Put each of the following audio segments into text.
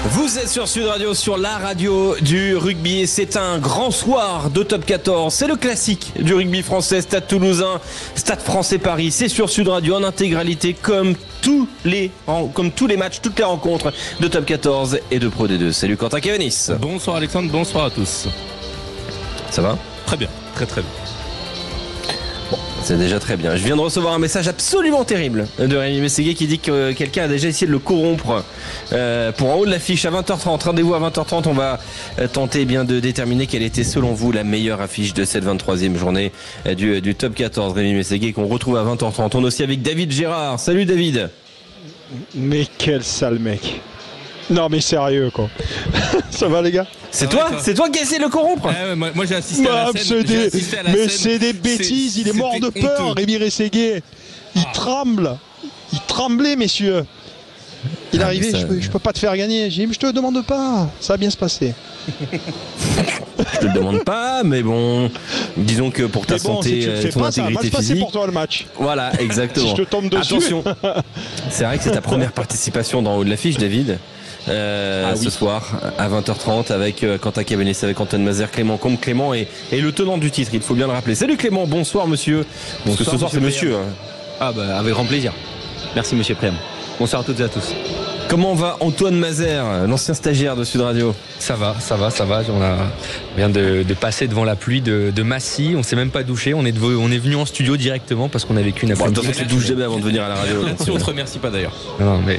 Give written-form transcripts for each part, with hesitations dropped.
Vous êtes sur Sud Radio, sur la radio du rugby, et c'est un grand soir de top 14. C'est le classique du rugby français, Stade Toulousain, Stade Français Paris. C'est sur Sud Radio en intégralité, comme tous les matchs, toutes les rencontres de top 14 et de Pro D2. Salut Quentin Cavanis. Bonsoir Alexandre, bonsoir à tous. Ça va ? Très bien, très bien. Bon, c'est déjà très bien. Je viens de recevoir un message absolument terrible de Rémi Mességuier qui dit que quelqu'un a déjà essayé de le corrompre pour en haut de l'affiche à 20h30. Rendez-vous à 20h30. On va tenter de déterminer quelle était selon vous la meilleure affiche de cette 23e journée du top 14. Rémi Mességuier qu'on retrouve à 20h30. On est aussi avec David Gérard. Salut David. Mais quel sale mec. Non mais sérieux quoi. Ça va les gars? C'est toi qui as essayé de le corrompre? Moi j'ai assisté à la scène. Mais c'est des bêtises, il est mort de peur, Rémi Mességuier. Il tremble. Il tremblait messieurs. Il est arrivé, je peux pas te faire gagner. J'ai dit, mais je te le demande pas, ça va bien se passer. Je te le demande pas, mais bon, disons que pour ta santé, ton intégrité physique. Pour toi le match. Voilà, exactement. Si je te tombe dessus. Attention, c'est vrai que c'est ta première participation dans haut de l'affiche, David. Ce soir à 20h30 avec Quentin Cavanis, avec Antoine Mazer, Clément Combe. Clément est le tenant du titre, il faut bien le rappeler. Salut Clément, bonsoir monsieur. Parce que ce soir c'est monsieur. Ah bah avec grand plaisir. Merci monsieur Préam. Bonsoir à toutes et à tous. Comment va Antoine Mazer, l'ancien stagiaire de Sud Radio? Ça va. On vient de passer devant la pluie de Massy. On s'est même pas douché. On est venu en studio directement parce qu'on a vécu une après-midi. De toute façon, tu te douches jamais avant de venir à la radio. Si on te remercie pas d'ailleurs. Non, mais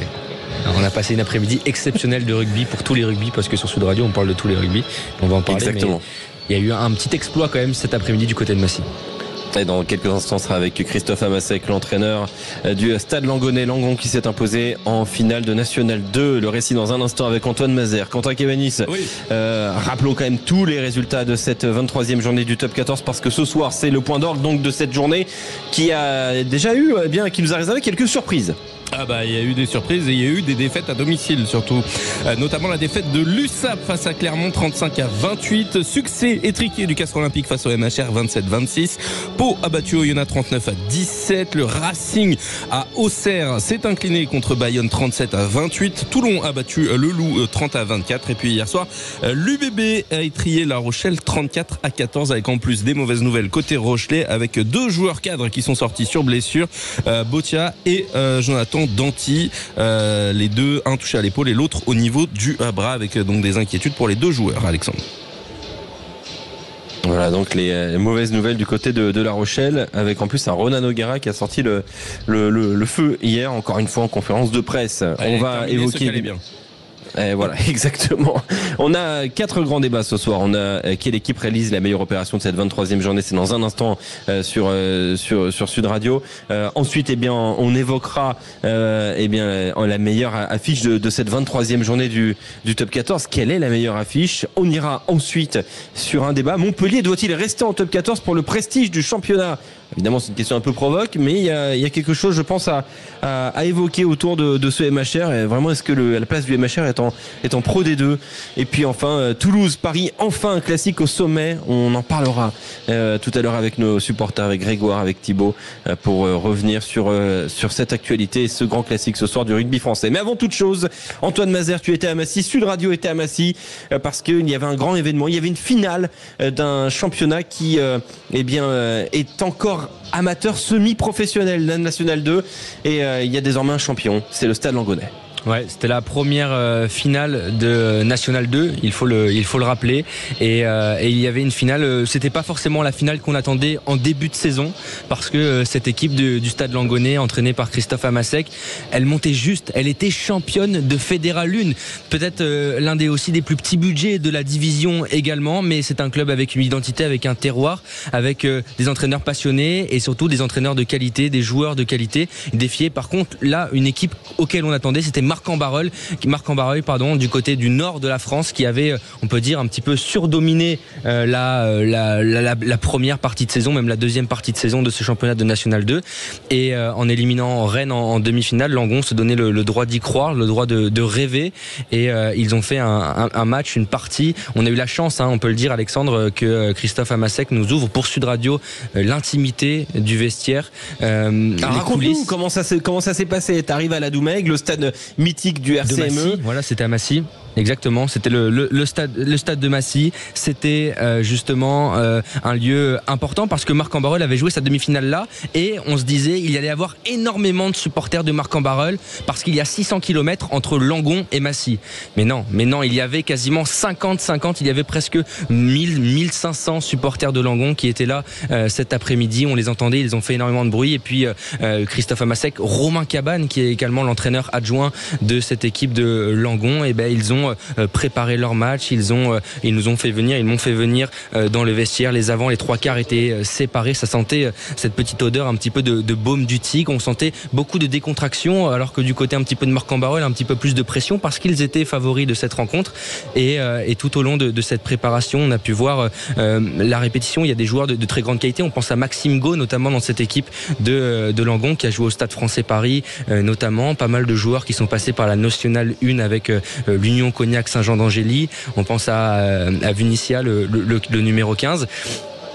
on a passé une après-midi exceptionnelle de rugby pour tous les rugby parce que sur Sud Radio on parle de tous les rugby. On va en parler. Exactement. Mais il y a eu un petit exploit quand même cet après-midi du côté de Massy. Et dans quelques instants, on sera avec Christophe Amasek, l'entraîneur du Stade Langonais. Langon qui s'est imposé en finale de National 2. Le récit dans un instant avec Antoine Mazer. Quentin Cavanis, oui. Rappelons quand même tous les résultats de cette 23e journée du Top 14 parce que ce soir, c'est le point d'orgue donc de cette journée qui a déjà eu, qui nous a réservé quelques surprises. Il y a eu des surprises et il y a eu des défaites à domicile surtout, notamment la défaite de l'USAP face à Clermont 35-28, succès étriqué du Castres Olympique face au MHR 27-26, Pau a battu Oyonnax 39-17, le Racing à Auxerre s'est incliné contre Bayonne 37-28, Toulon a battu le Loup 30-24 et puis hier soir l'UBB a étrié La Rochelle 34-14 avec en plus des mauvaises nouvelles côté Rochelais avec deux joueurs cadres qui sont sortis sur blessure, Botia et Jonathan Danty, les deux, un touché à l'épaule et l'autre au niveau du bras avec donc des inquiétudes pour les deux joueurs, Alexandre. Voilà donc les mauvaises nouvelles du côté de La Rochelle avec en plus un Ronan O'Gara qui a sorti le feu hier encore une fois en conférence de presse. On va évoquer voilà, exactement. On a 4 grands débats ce soir. On a quelle équipe réalise la meilleure opération de cette 23e journée. C'est dans un instant sur Sud Radio. Ensuite, on évoquera la meilleure affiche de cette 23e journée du Top 14. Quelle est la meilleure affiche? On ira ensuite sur un débat. Montpellier doit-il rester en Top 14 pour le prestige du championnat? Évidemment, c'est une question un peu provoque, mais il y a quelque chose, je pense, à évoquer autour de ce MHR. Et vraiment, est-ce que la place du MHR est en Pro D2? Et puis enfin, Toulouse, Paris, enfin un classique au sommet. On en parlera tout à l'heure avec nos supporters, avec Grégoire, avec Thibaut, pour revenir sur cette actualité et ce grand classique ce soir du rugby français. Mais avant toute chose, Antoine Mazer, tu étais à Massy, Sud Radio était à Massy, parce qu'il y avait un grand événement. Il y avait une finale d'un championnat qui est encore amateur semi-professionnel, la National 2, et il y a désormais un champion, c'est le Stade Langonais. Ouais, c'était la première finale de National 2, il faut le rappeler, et il y avait une finale, c'était pas forcément la finale qu'on attendait en début de saison, parce que cette équipe du Stade Langonais, entraînée par Christophe Amasek, elle montait juste, elle était championne de Fédéral 1, peut-être l'un des plus petits budgets de la division également, mais c'est un club avec une identité, avec un terroir, avec des entraîneurs passionnés et surtout des entraîneurs de qualité, des joueurs de qualité, défiés. Par contre, là, une équipe auquel on attendait, c'était Marc en Barreuil, du côté du nord de la France, qui avait, on peut dire, un petit peu surdominé la première partie de saison, même la deuxième partie de saison de ce championnat de National 2. Et en éliminant Rennes en demi-finale, Langon se donnait le droit d'y croire, le droit de rêver. Et ils ont fait un match, une partie. On a eu la chance, on peut le dire, Alexandre, que Christophe Amasek nous ouvre pour Sud Radio l'intimité du vestiaire. Raconte-nous comment ça s'est passé. T'arrives à la Doumègue, le stade mythique du RCME. Voilà, c'était à Massy. Exactement, c'était le stade de Massy. C'était justement un lieu important parce que Marc-en-Barœul avait joué sa demi-finale là et on se disait il y allait avoir énormément de supporters de Marc-en-Barœul parce qu'il y a 600 km entre Langon et Massy. Mais non, il y avait quasiment 50, il y avait presque 1500 supporters de Langon qui étaient là cet après-midi. On les entendait, ils ont fait énormément de bruit. Et puis Christophe Amasek, Romain Cabane qui est également l'entraîneur adjoint de cette équipe de Langon, et ils ont préparé leur match, ils nous ont fait venir, ils m'ont fait venir dans le vestiaire. Les avants, les trois quarts étaient séparés. Ça sentait cette petite odeur un petit peu de baume du tigre. On sentait beaucoup de décontraction, alors que du côté un petit peu de Marc-en-Barœul, un petit peu plus de pression parce qu'ils étaient favoris de cette rencontre. Et tout au long de cette préparation, on a pu voir la répétition. Il y a des joueurs de très grande qualité. On pense à Maxime Gau, notamment dans cette équipe de Langon, qui a joué au Stade Français Paris, notamment. Pas mal de joueurs qui sont passés par la Nationale 1 avec l'Union Cognac Saint-Jean d'Angély. On pense à Vinicia, le numéro 15.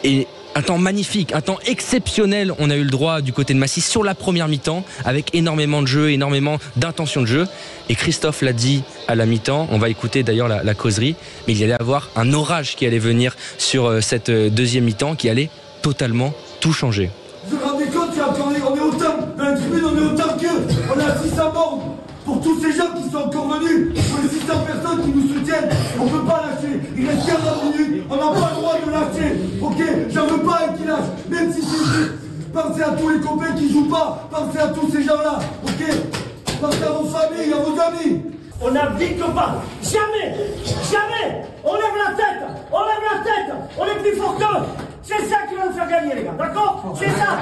Et un temps magnifique, un temps exceptionnel on a eu le droit du côté de Massy sur la première mi-temps, avec énormément de jeu, énormément d'intention de jeu. Et Christophe l'a dit à la mi-temps, on va écouter d'ailleurs la causerie, mais il y allait avoir un orage qui allait venir sur cette deuxième mi-temps, qui allait totalement tout changer. Vous vous rendez compte, on est autant, dans la tribune on est autant qu'eux, on a 600 membres. Pour tous ces gens qui sont encore venus, pour les 600 personnes qui nous soutiennent, on ne peut pas lâcher. Il reste 40 minutes, on n'a pas le droit de lâcher. Ok, j'en veux pas un qui lâche, même si c'est juste. Pensez à tous les copains qui jouent pas, pensez à tous ces gens-là. Ok, pensez à vos familles, à vos amis. On n'abdique pas, jamais, jamais. On lève la tête, on est plus fort qu'eux. C'est ça qui va nous faire gagner, les gars, d'accord? C'est ça.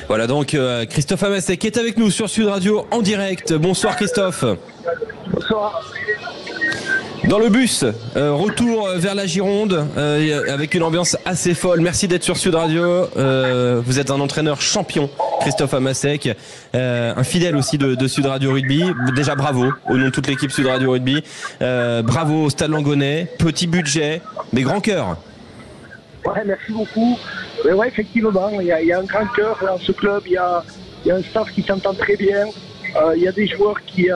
Voilà donc Christophe Amasek qui est avec nous sur Sud Radio en direct. Bonsoir Christophe. Bonsoir. Dans le bus, retour vers la Gironde avec une ambiance assez folle. Merci d'être sur Sud Radio. Vous êtes un entraîneur champion, Christophe Amasek, un fidèle aussi de Sud Radio Rugby. Déjà bravo au nom de toute l'équipe Sud Radio Rugby. Bravo au Stade Langonais. Petit budget, mais grand cœur. Ouais, merci beaucoup. Mais ouais, effectivement, il y a un grand cœur dans ce club. Il y a un staff qui s'entend très bien. Il y a des joueurs qui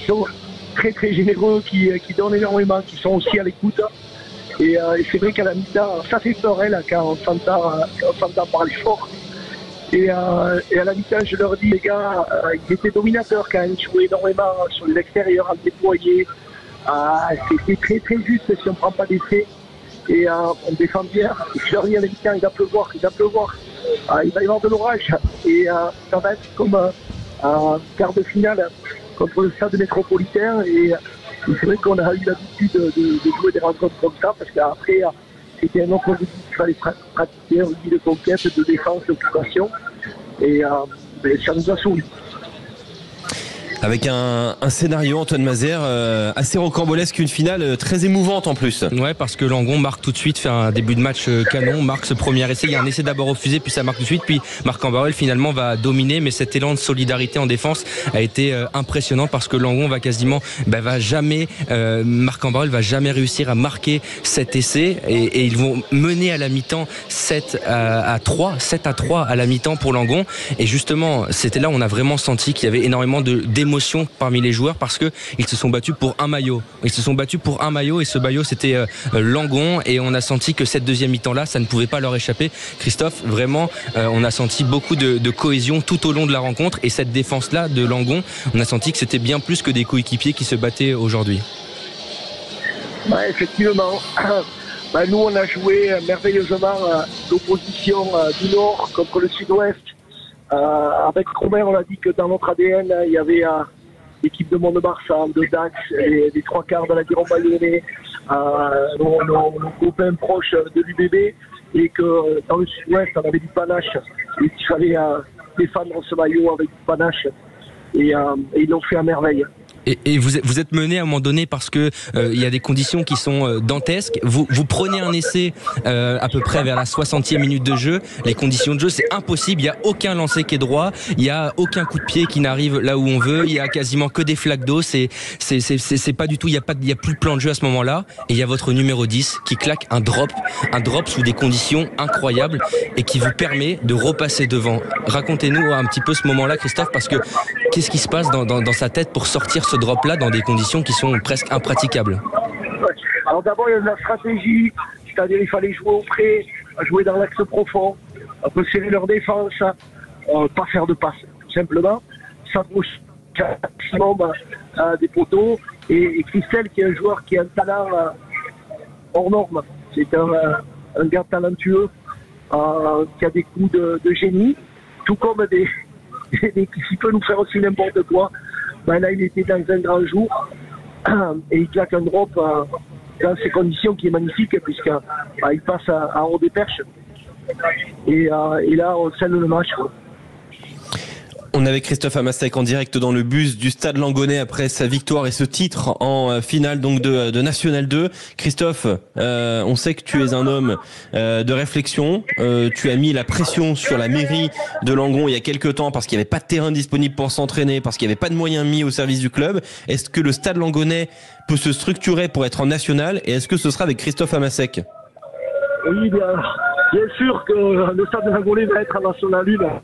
sont très très généreux, qui donnent énormément, qui sont aussi à l'écoute. Et c'est vrai qu'à la mi-temps, ça fait peur là, quand on s'entend parler fort. Et à la mi-temps, je leur dis, les gars, ils étaient dominateurs quand ils jouaient énormément sur l'extérieur, en déployé. C'était très très juste si on ne prend pas d'essai. Et on défend bien. Et je leur dis à la mi-temps, il va pleuvoir. Il va y avoir de l'orage. Et ça va être comme un quart de finale contre le stade métropolitain. Et c'est vrai qu'on a eu l'habitude de jouer des rencontres comme ça, parce qu'après, c'était un autre objectif qu'il fallait pratiquer, un outil de conquête, de défense, d'occupation. Et ça nous a souri. Avec un scénario, Antoine Mazère, assez rocambolesque, une finale très émouvante en plus. Ouais, parce que Langon marque tout de suite, fait un début de match canon, marque ce premier essai. Il y a un essai d'abord refusé, puis ça marque tout de suite. Puis Marc-en-Barœul finalement va dominer, mais cet élan de solidarité en défense a été impressionnant, parce que Langon va quasiment, Marc-en-Barœul va jamais réussir à marquer cet essai, et ils vont mener à la mi-temps 7 à 3 à la mi-temps pour Langon. Et justement, c'était là où on a vraiment senti qu'il y avait énormément d'émotion parmi les joueurs, parce que ils se sont battus pour un maillot. Et ce maillot c'était Langon, et on a senti que cette deuxième mi-temps là, ça ne pouvait pas leur échapper. Christophe, vraiment, on a senti beaucoup de cohésion tout au long de la rencontre, et cette défense là de Langon, on a senti que c'était bien plus que des coéquipiers qui se battaient aujourd'hui. Ouais, effectivement. Nous on a joué merveilleusement l'opposition du Nord contre le Sud-Ouest. Avec Romain, on a dit que dans notre ADN, il y avait l'équipe de Mont-de-Marsan, de Dax, et les trois quarts de la Gironde bayonnais, nos copains proches de l'UBB, et que dans le Sud-Ouest, on avait du panache, et qu'il fallait défendre ce maillot avec du panache, et ils l'ont fait à merveille. Et vous êtes mené à un moment donné parce que il y a des conditions qui sont dantesques. Vous prenez un essai à peu près vers la 60e minute de jeu. Les conditions de jeu, c'est impossible. Il y a aucun lancer qui est droit. Il y a aucun coup de pied qui n'arrive là où on veut. Il y a quasiment que des flaques d'eau. C'est pas du tout. Il y a plus de plan de jeu à ce moment-là. Et il y a votre numéro 10 qui claque un drop sous des conditions incroyables et qui vous permet de repasser devant. Racontez-nous un petit peu ce moment-là, Christophe, parce que qu'est-ce qui se passe dans sa tête pour sortir ce drop-là dans des conditions qui sont presque impraticables? Alors d'abord, il y a de la stratégie, c'est-à-dire il fallait jouer au près, jouer dans l'axe profond, un peu serrer leur défense, pas faire de passe, tout simplement, s'approcher maximum des poteaux. Et Christelle, qui est un joueur qui a un talent hors norme, c'est un gars talentueux, qui a des coups de génie, tout comme qui peut nous faire aussi n'importe quoi. Là, il était dans un grand jour et il claque un drop dans ces conditions qui est magnifique puisqu'il passe à haut des perches. Et là, on scelle le match. On avait Christophe Amasek en direct dans le bus du Stade Langonais après sa victoire et ce titre en finale donc de National 2. Christophe, on sait que tu es un homme de réflexion. Tu as mis la pression sur la mairie de Langon il y a quelques temps parce qu'il n'y avait pas de terrain disponible pour s'entraîner, parce qu'il n'y avait pas de moyens mis au service du club. Est-ce que le Stade Langonais peut se structurer pour être en national et est-ce que ce sera avec Christophe Amasek? Oui, bien sûr que le Stade Langonais va être en national 1.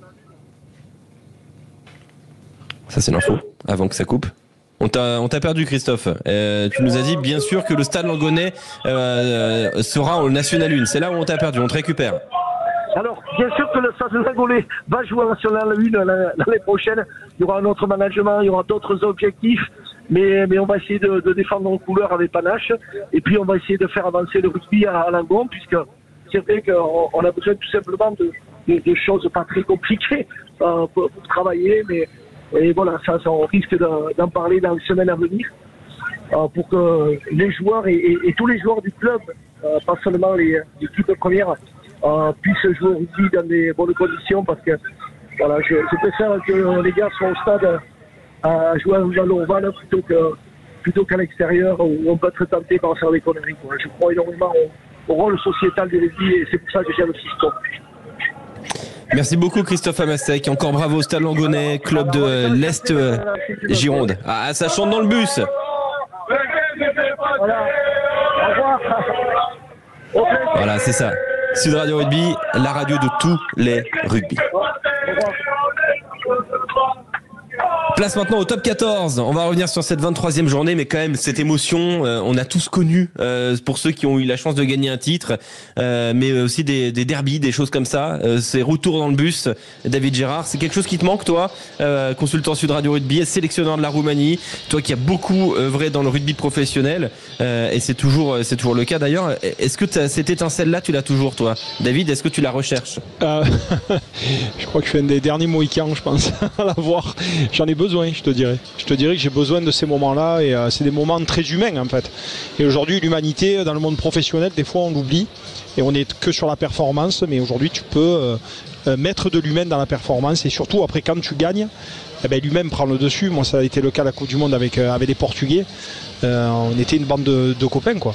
Ça, c'est l'info, avant que ça coupe. On t'a perdu, Christophe. Tu nous as dit, bien sûr, que le Stade Langonais sera en National 1. C'est là où on t'a perdu, on te récupère. Alors, bien sûr que le Stade Langonais va jouer en National 1 l'année prochaine. Il y aura un autre management, il y aura d'autres objectifs. Mais on va essayer de défendre nos couleurs avec panache. Et puis, on va essayer de faire avancer le rugby à Langon, puisque c'est vrai qu'on a besoin tout simplement de choses pas très compliquées pour travailler, et voilà, ça on risque d'en parler dans les semaines à venir pour que les joueurs et tous les joueurs du club, pas seulement les équipes premières, puissent jouer au rugby dans des bonnes conditions, parce que voilà, je préfère que les gars soient au stade à jouer dans l'Orval plutôt qu'à l'extérieur où on peut être tenté par faire des conneries, quoi. Je crois énormément au rôle sociétal du rugby et c'est pour ça que j'aime le système. Merci beaucoup Christophe Amasek. Encore bravo au Stade Langonais, club de l'Est Gironde. Ah, ça chante dans le bus. Voilà, c'est ça. Sud Radio Rugby, la radio de tous les rugby. Place maintenant au top 14. On va revenir sur cette 23e journée, mais quand même cette émotion, on a tous connu, pour ceux qui ont eu la chance de gagner un titre, mais aussi des derbies, des choses comme ça. Ces retours dans le bus, David Gérard, c'est quelque chose qui te manque, toi, consultant Sud Radio Rugby, sélectionneur de la Roumanie, toi qui as beaucoup œuvré dans le rugby professionnel, et c'est toujours le cas d'ailleurs. Est-ce que cette étincelle-là, tu l'as toujours, toi, David? Est-ce que tu la recherches? Je crois que je suis un des derniers Mohicans, je pense, à l'avoir. J'en ai besoin, je te dirais. Je te dirais que j'ai besoin de ces moments-là, et c'est des moments très humains en fait. Et aujourd'hui, l'humanité dans le monde professionnel, des fois on l'oublie et on n'est que sur la performance, mais aujourd'hui tu peux mettre de l'humain dans la performance, et surtout après quand tu gagnes, l'humain prend le dessus. Moi ça a été le cas à la Coupe du Monde avec les Portugais. On était une bande de copains, quoi.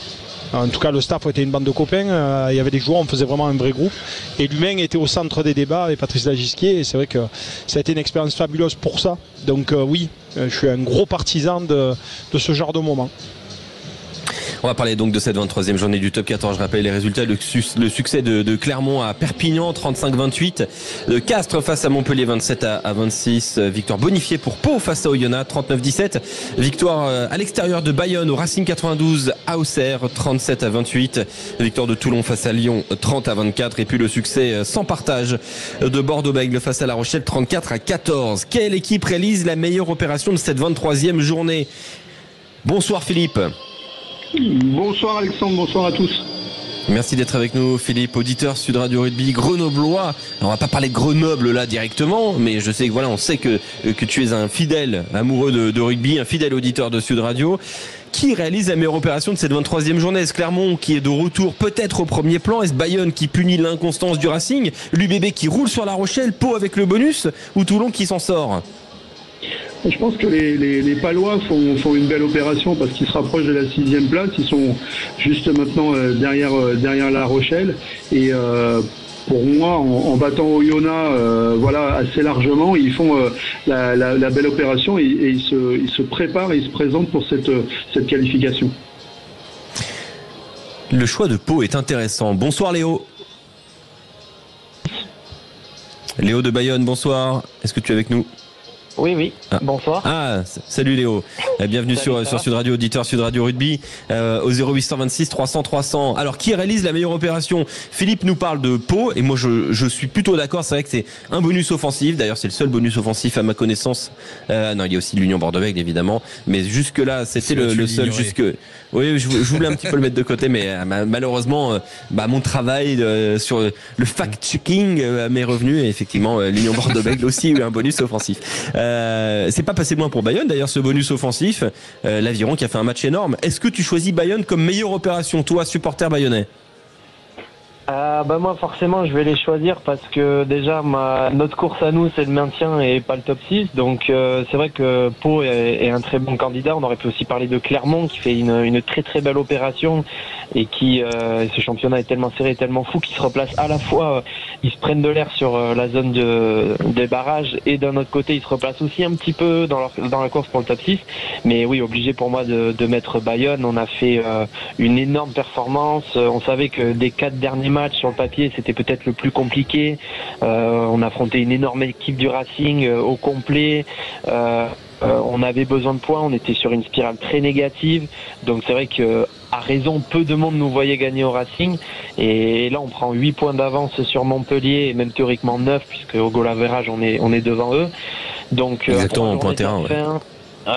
En tout cas, le staff était une bande de copains. Il y avait des joueurs, on faisait vraiment un vrai groupe. Et l'humain était au centre des débats avec Patrice Lagisquier. Et c'est vrai que ça a été une expérience fabuleuse pour ça. Donc oui, je suis un gros partisan de ce genre de moment. On va parler donc de cette 23e journée du top 14. Je rappelle les résultats, le succès de Clermont à Perpignan, 35-28. De Castres face à Montpellier, 27-26. Victoire bonifiée pour Pau face à Oyonnax, 39-17. Victoire à l'extérieur de Bayonne au Racing 92 à Auxerre, 37-28. Victoire de Toulon face à Lyon, 30-24. Et puis le succès sans partage de Bordeaux-Bègles face à La Rochelle, 34-14. Quelle équipe réalise la meilleure opération de cette 23e journée? Bonsoir Philippe. Bonsoir Alexandre, bonsoir à tous. Merci d'être avec nous Philippe, auditeur Sud Radio Rugby grenoblois. Alors, on va pas parler de Grenoble là directement, mais je sais que on sait que tu es un fidèle amoureux de rugby, un fidèle auditeur de Sud Radio. Qui réalise la meilleure opération de cette 23e journée? Est-ce Clermont qui est de retour peut-être au premier plan? Est-ce Bayonne qui punit l'inconstance du Racing? L'UBB qui roule sur La Rochelle? Pau avec le bonus? Ou Toulon qui s'en sort? Je pense que les Palois font une belle opération parce qu'ils se rapprochent de la 6e place. Ils sont juste maintenant derrière La Rochelle. Et pour moi, en battant Oyonnax assez largement, ils font la belle opération et ils se préparent et ils se présentent pour cette qualification. Le choix de Pau est intéressant. Bonsoir Léo. Léo de Bayonne, bonsoir. Est-ce que tu es avec nous ? Oui, bonsoir. Salut Léo. Bienvenue sur Sud Radio, auditeur Sud Radio Rugby, au 0826 300 300. Alors, qui réalise la meilleure opération ? Philippe nous parle de Pau, et moi je suis plutôt d'accord. C'est vrai que c'est un bonus offensif. D'ailleurs, c'est le seul bonus offensif à ma connaissance. Non, il y a aussi l'Union Bordeaux-Bègles, évidemment. Mais jusque-là, c'était le seul. Oui, je voulais un petit peu le mettre de côté, mais malheureusement, mon travail sur le fact-checking m'est revenu. Et effectivement, l'Union Bordeaux-Bègles aussi a eu un bonus offensif. C'est pas passé loin pour Bayonne d'ailleurs, ce bonus offensif. L'Aviron qui a fait un match énorme. Est-ce que tu choisis Bayonne comme meilleure opération, toi, supporter bayonnais ? Moi forcément je vais les choisir parce que déjà notre course à nous c'est le maintien et pas le top 6, donc c'est vrai que Pau est un très bon candidat. On aurait pu aussi parler de Clermont qui fait une très très belle opération et qui ce championnat est tellement serré, tellement fou qu'ils se replacent à la fois, ils se prennent de l'air sur la zone des barrages et d'un autre côté ils se replacent aussi un petit peu dans la course pour le top 6. Mais oui, obligé pour moi de mettre Bayonne. On a fait une énorme performance. On savait que des 4 derniers matchs sur le papier c'était peut-être le plus compliqué. On affrontait une énorme équipe du Racing au complet. On avait besoin de points, on était sur une spirale très négative, donc c'est vrai que à raison peu de monde nous voyait gagner au Racing, et là on prend 8 points d'avance sur Montpellier et même théoriquement 9 puisque au goal average on est devant eux. Donc exactement, en point terrain.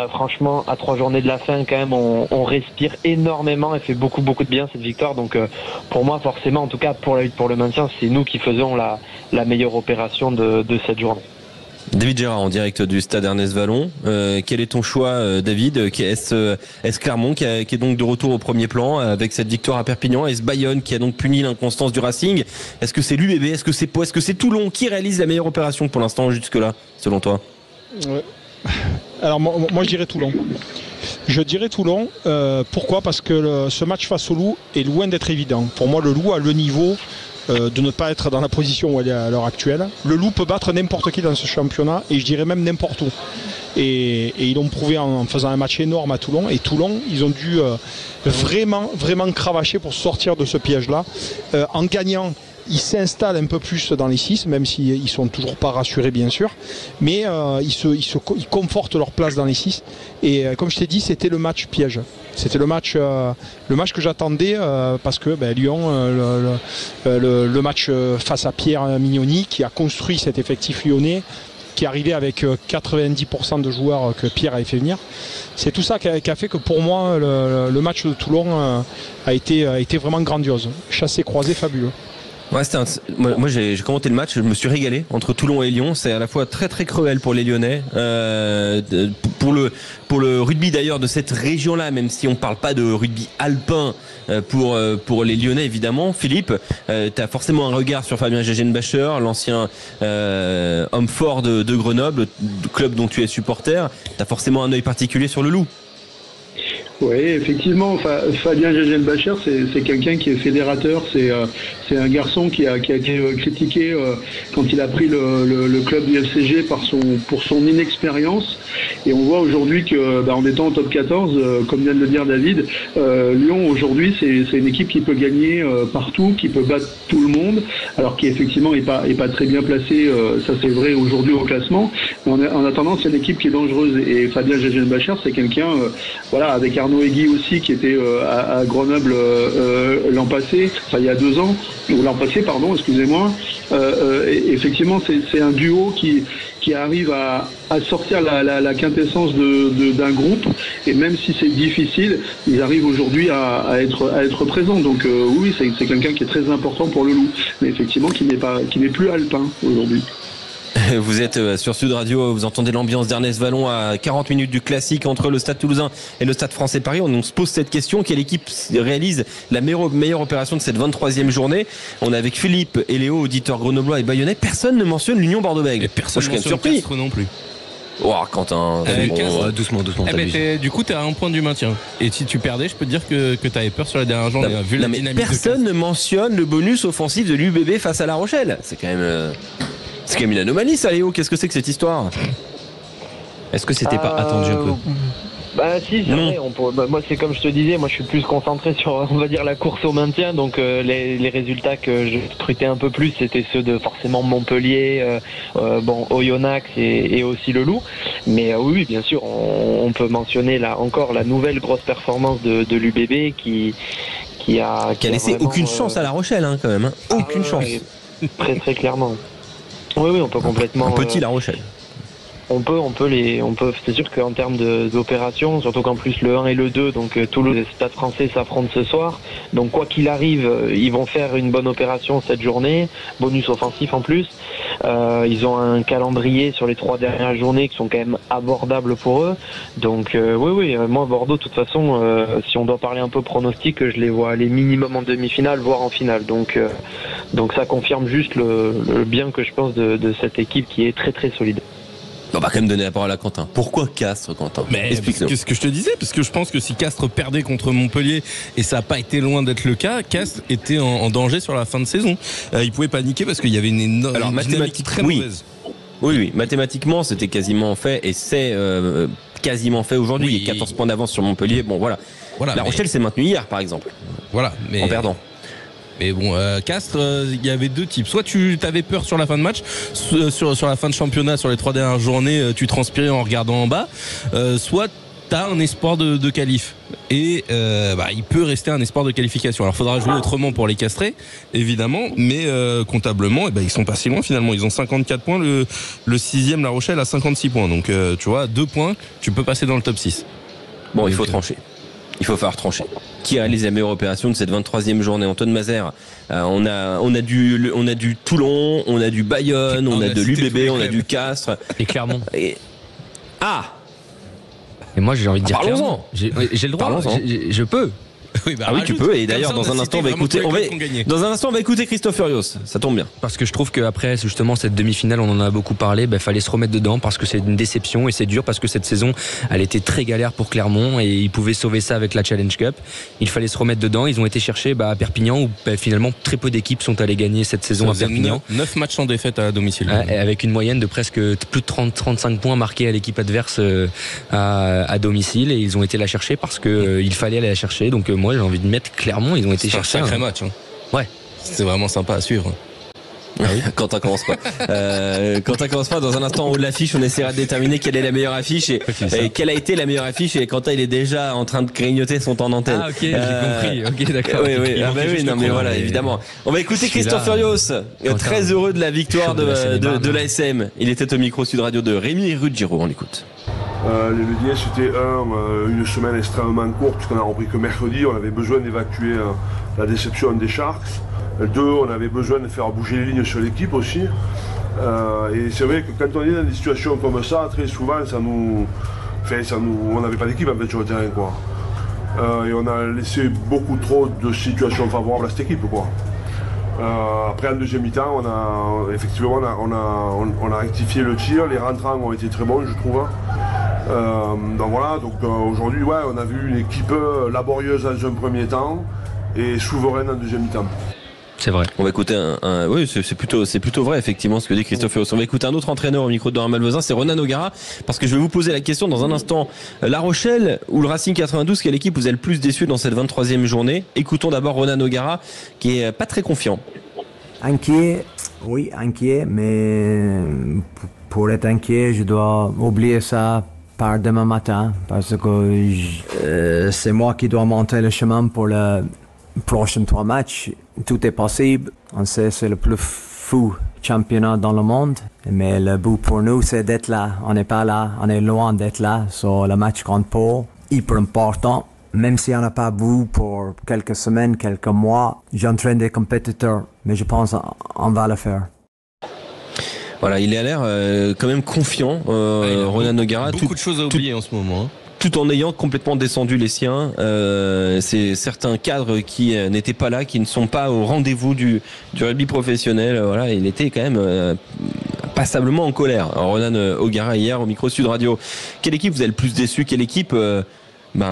Franchement, à 3 journées de la fin, quand même, on respire énormément et fait beaucoup de bien cette victoire. Donc, pour moi, forcément, en tout cas, pour la lutte pour le maintien, c'est nous qui faisons la meilleure opération de cette journée. David Gérard en direct du stade Ernest Vallon. Quel est ton choix, David ? Est-ce Clermont qui est donc de retour au premier plan avec cette victoire à Perpignan ? Est-ce Bayonne qui a donc puni l'inconstance du Racing ? Est-ce que c'est l'UBB ? Est-ce que c'est Pau ? Est-ce que c'est Toulon ? Qui réalise la meilleure opération pour l'instant jusque-là, selon toi ? Alors moi je dirais Toulon. Pourquoi ? Parce que ce match face au Loup est loin d'être évident. Pour moi, le Loup a le niveau de ne pas être dans la position où elle est à l'heure actuelle. Le Loup peut battre n'importe qui dans ce championnat, et je dirais même n'importe où. Et ils l'ont prouvé en faisant un match énorme à Toulon. Et Toulon, ils ont dû vraiment cravacher pour sortir de ce piège-là. En gagnant, ils s'installent un peu plus dans les 6, même s'ils ne sont toujours pas rassurés bien sûr, mais ils confortent leur place dans les 6. Et comme je t'ai dit, c'était le match piège. C'était le match que j'attendais parce que Lyon, le match face à Pierre Mignoni, qui a construit cet effectif lyonnais, qui est arrivé avec 90% de joueurs que Pierre avait fait venir. C'est tout ça qui a fait que pour moi, le match de Toulon a été vraiment grandiose. Chassé-croisé, fabuleux. Ouais, moi j'ai commenté le match, je me suis régalé entre Toulon et Lyon. C'est à la fois très très cruel pour les Lyonnais, pour le rugby d'ailleurs de cette région-là, même si on parle pas de rugby alpin pour les Lyonnais évidemment. Philippe, t'as forcément un regard sur Fabien Jagenbacher, l'ancien homme fort de Grenoble, club dont tu es supporter. T'as forcément un œil particulier sur le Loup. Oui, effectivement, Fabien Jagenbacher, c'est quelqu'un qui est fédérateur. C'est un garçon qui a été critiqué quand il a pris le club du FCG pour son inexpérience. Et on voit aujourd'hui que, en étant en top 14, comme vient de le dire David, Lyon aujourd'hui c'est une équipe qui peut gagner partout, qui peut battre tout le monde, alors qui effectivement est pas très bien placée. Ça c'est vrai aujourd'hui au classement. Mais en attendant, c'est une équipe qui est dangereuse. Et Fabien Jagenbacher, c'est quelqu'un, avec Arnaud Egui aussi qui était à Grenoble l'an passé, il y a 2 ans, ou l'an passé pardon, excusez-moi. Effectivement, c'est un duo qui arrive à sortir la quintessence d'un groupe, et même si c'est difficile, ils arrivent aujourd'hui à être présents. Donc oui, c'est quelqu'un qui est très important pour le Loup, mais effectivement qui n'est plus alpin aujourd'hui. Vous êtes sur Sud Radio, vous entendez l'ambiance d'Ernest Vallon à 40 minutes du classique entre le Stade Toulousain et le Stade Français Paris. On se pose cette question, quelle équipe réalise la meilleure opération de cette 23e journée? On est avec Philippe et Léo, auditeurs grenoblois et bayonnais. Personne ne mentionne l'Union Bordeaux-Bègles. Personne ne mentionne Castres non plus. Oh, Quentin, doucement. Du coup, t'es à un point du maintien. Et si tu perdais, je peux te dire que t'avais peur sur la dernière journée. Vu la dynamique personne ne mentionne le bonus offensif de l'UBB face à La Rochelle. C'est quand même une anomalie, ça, Léo. Qu'est-ce que c'est que cette histoire? Est-ce que c'était pas attendu un peu? Bah si, c'est vrai. Moi, c'est comme je te disais, moi je suis plus concentré sur, on va dire, la course au maintien. Donc les résultats que je scrutais un peu plus, c'était ceux de forcément Montpellier, Oyonnax et aussi le Loup. Mais oui, bien sûr, on peut mentionner là encore la nouvelle grosse performance de l'UBB qui a laissé vraiment, aucune chance à La Rochelle, hein, quand même. Hein. Aucune chance. Très très clairement. Oui, on peut complètement. Un petit La Rochelle. On peut, c'est sûr qu'en termes d'opération, surtout qu'en plus le 1 et le 2, donc Toulouse et Stade Français s'affrontent ce soir. Donc quoi qu'il arrive, ils vont faire une bonne opération cette journée, bonus offensif en plus. Ils ont un calendrier sur les 3 dernières journées qui sont quand même abordables pour eux. Donc oui, moi Bordeaux, de toute façon, si on doit parler un peu pronostic, je les vois aller minimum en demi-finale, voire en finale. Donc ça confirme juste le bien que je pense de cette équipe qui est très très solide. On va quand même donner la parole à Quentin. Pourquoi Castres, Quentin? Explique-nous. Qu'est-ce que je te disais? Parce que je pense que si Castres perdait contre Montpellier, et ça n'a pas été loin d'être le cas, Castres était en danger sur la fin de saison. Il pouvait paniquer parce qu'il y avait une dynamique très mauvaise. Oui, mathématiquement c'était quasiment fait, et c'est quasiment fait aujourd'hui. Il y a 14 points d'avance sur Montpellier. Bon voilà. La Rochelle s'est maintenue hier par exemple. Voilà, mais en perdant. Mais bon, Castres, il y avait deux types. Soit tu avais peur sur la fin de match, sur la fin de championnat, sur les 3 dernières journées, tu transpirais en regardant en bas, soit t'as un espoir de qualif. Et il peut rester un espoir de qualification. Alors il faudra jouer autrement pour les castrer, évidemment, mais comptablement, ils sont pas si loin finalement. Ils ont 54 points, le 6e La Rochelle a 56 points. Donc tu vois, 2 points, tu peux passer dans le top 6. Bon, donc, il faut trancher. Il faut falloir trancher. Qui a réalisé la meilleure opération de cette 23e journée? Antoine Mazer. On a du Toulon, on a du Bayonne, on a de l'UBB, on a du Castres. Et Clermont. Et moi j'ai envie de dire Clermont. J'ai le droit. Je peux. Oui, tu peux. Et d'ailleurs, dans un instant, on va écouter Christophe Furios. Ça tombe bien. Parce que je trouve qu'après, justement, cette demi-finale, on en a beaucoup parlé. Fallait se remettre dedans parce que c'est une déception et c'est dur parce que cette saison, elle était très galère pour Clermont et ils pouvaient sauver ça avec la Challenge Cup. Il fallait se remettre dedans. Ils ont été chercher à Perpignan où finalement très peu d'équipes sont allées gagner cette saison à Perpignan. 9 matchs sans défaite à domicile. Avec une moyenne de presque plus de 35 points marqués à l'équipe adverse à domicile, et ils ont été la chercher parce que il fallait aller la chercher. Donc moi j'ai envie de mettre Clermont, ils ont été chercher un sacré match. Ouais, c'est vraiment sympa à suivre. Quentin commence pas. Quentin commence pas. Dans un instant, en haut de l'affiche, on essaiera de déterminer quelle est la meilleure affiche et quelle a été la meilleure affiche. Et Quentin, il est déjà en train de grignoter son temps d'antenne. Ah ok, j'ai compris. Ok, d'accord. Oui, voilà, évidemment. On va écouter Christophe Furios, très heureux de la victoire de l'ASM. Il était au micro Sud Radio de Rémi Ruggiero. On l'écoute. Le dîner, c'était une semaine extrêmement courte puisqu'on a repris que mercredi. On avait besoin d'évacuer la déception des Sharks. 2, on avait besoin de faire bouger les lignes sur l'équipe aussi. Et c'est vrai que quand on est dans des situations comme ça, très souvent, on n'avait pas d'équipe en fait sur le terrain, quoi. Et on a laissé beaucoup trop de situations favorables à cette équipe, quoi. Après, en deuxième mi-temps, on a rectifié le tir. Les rentrants ont été très bons, je trouve. Donc aujourd'hui, on a vu une équipe laborieuse dans un premier temps et souveraine en deuxième mi-temps. C'est vrai. On va écouter oui, c'est plutôt vrai, effectivement, ce que dit Christophe Furios. On va écouter un autre entraîneur au micro de Dorin Malvezin, c'est Ronan O'Gara, parce que je vais vous poser la question dans un instant. La Rochelle ou le Racing 92, quelle équipe vous a le plus déçu dans cette 23e journée? Écoutons d'abord Ronan O'Gara, qui est pas très confiant. Inquiet, mais pour être inquiet, je dois oublier ça par demain matin, parce que c'est moi qui dois monter le chemin pour le prochain 3 matchs. Tout est possible. On sait c'est le plus fou championnat dans le monde, mais le but pour nous c'est d'être là. On n'est pas là, on est loin d'être là. So, le match contre Pau, hyper important. Même si on n'a pas vu pour quelques semaines, quelques mois, j'entraîne des compétiteurs, mais je pense qu'on va le faire. Voilà, il a l'air quand même confiant, Ronan O'Gara. Beaucoup de choses à oublier en ce moment. Tout en ayant complètement descendu les siens. C'est certains cadres qui n'étaient pas là, qui ne sont pas au rendez-vous du rugby professionnel. Voilà, il était quand même passablement en colère. Ronan O'Gara hier au micro Sud Radio. Quelle équipe vous avez le plus déçu? Quelle équipe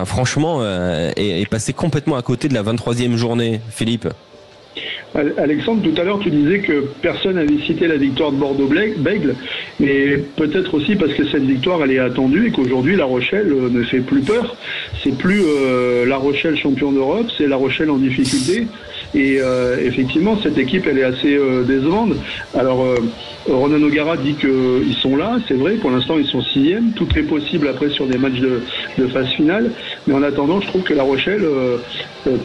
franchement est passée complètement à côté de la 23e journée, Philippe? Alexandre, tout à l'heure, tu disais que personne n'avait cité la victoire de Bordeaux-Bègles, mais peut-être aussi parce que cette victoire, elle est attendue et qu'aujourd'hui, La Rochelle ne fait plus peur. C'est plus La Rochelle champion d'Europe, c'est La Rochelle en difficulté. Et effectivement, cette équipe, elle est assez décevante. Alors, Ronan O'Gara dit qu'ils sont là, c'est vrai, pour l'instant, ils sont 6e. Tout est possible après sur des matchs de phase finale. Mais en attendant, je trouve que La Rochelle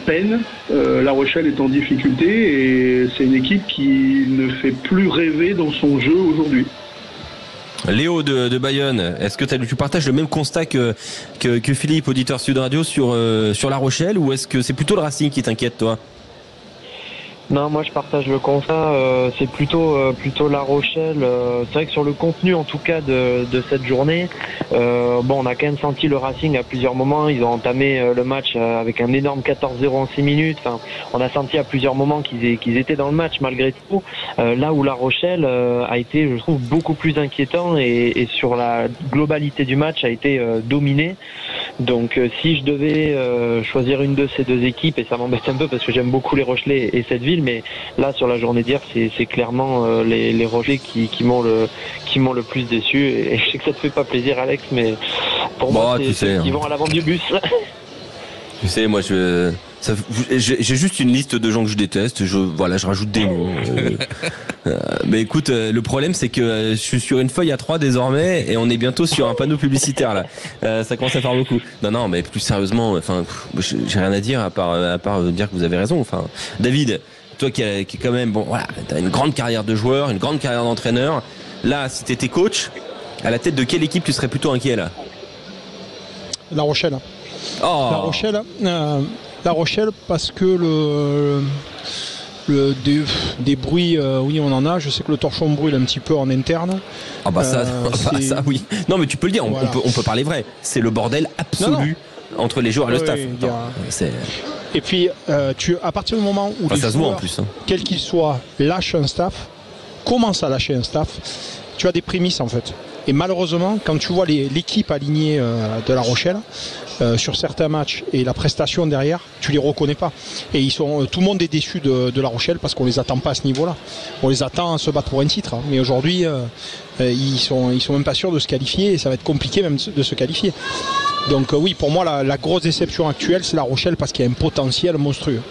peine. La Rochelle est en difficulté et c'est une équipe qui ne fait plus rêver dans son jeu aujourd'hui. Léo de Bayonne, est-ce que tu partages le même constat que Philippe, auditeur Sud Radio, sur La Rochelle, ou est-ce que c'est plutôt le Racing qui t'inquiète, toi? Non, moi je partage le constat, c'est plutôt La Rochelle. C'est vrai que sur le contenu en tout cas de cette journée, on a quand même senti le Racing à plusieurs moments. Ils ont entamé le match avec un énorme 14-0 en 6 minutes. Enfin, on a senti à plusieurs moments qu'ils étaient dans le match malgré tout. Là où La Rochelle a été, je trouve, beaucoup plus inquiétant et sur la globalité du match a été dominé. Donc si je devais choisir une de ces deux équipes, et ça m'embête un peu parce que j'aime beaucoup les Rochelais et cette ville, mais là sur la journée d'hier c'est clairement les Rochelais qui m'ont le plus déçu, et je sais que ça te fait pas plaisir, Alex, mais pour moi c'est ceux qui vont à l'avant du bus. Tu sais, moi j'ai juste une liste de gens que je déteste. Je rajoute des noms. Mais écoute, le problème c'est que je suis sur une feuille A3 désormais et on est bientôt sur un panneau publicitaire là. Ça commence à faire beaucoup. Non, mais plus sérieusement, enfin, j'ai rien à dire à part dire que vous avez raison. Enfin, David, toi qui est quand même t'as une grande carrière de joueur, une grande carrière d'entraîneur. Là, si t'étais coach, à la tête de quelle équipe tu serais plutôt inquiet là? La Rochelle. Oh. La Rochelle parce que des bruits, oui on en a. Je sais que le torchon brûle un petit peu en interne. Ah bah ça oui. Non mais tu peux le dire, voilà. on peut parler vrai. C'est le bordel absolu entre les joueurs et le staff. Et puis à partir du moment où les ça se voit en joueurs, plus, quel qu'il soit, lâchent un staff, commencent à lâcher un staff, tu as des prémices en fait. Et malheureusement, quand tu vois l'équipe alignée de La Rochelle sur certains matchs et la prestation derrière, tu les reconnais pas. Et tout le monde est déçu de La Rochelle parce qu'on les attend pas à ce niveau-là. On les attend à se battre pour un titre, hein. Mais aujourd'hui, ils sont même pas sûrs de se qualifier et ça va être compliqué même de se qualifier. Donc oui, pour moi, la grosse déception actuelle, c'est La Rochelle parce qu'il y a un potentiel monstrueux.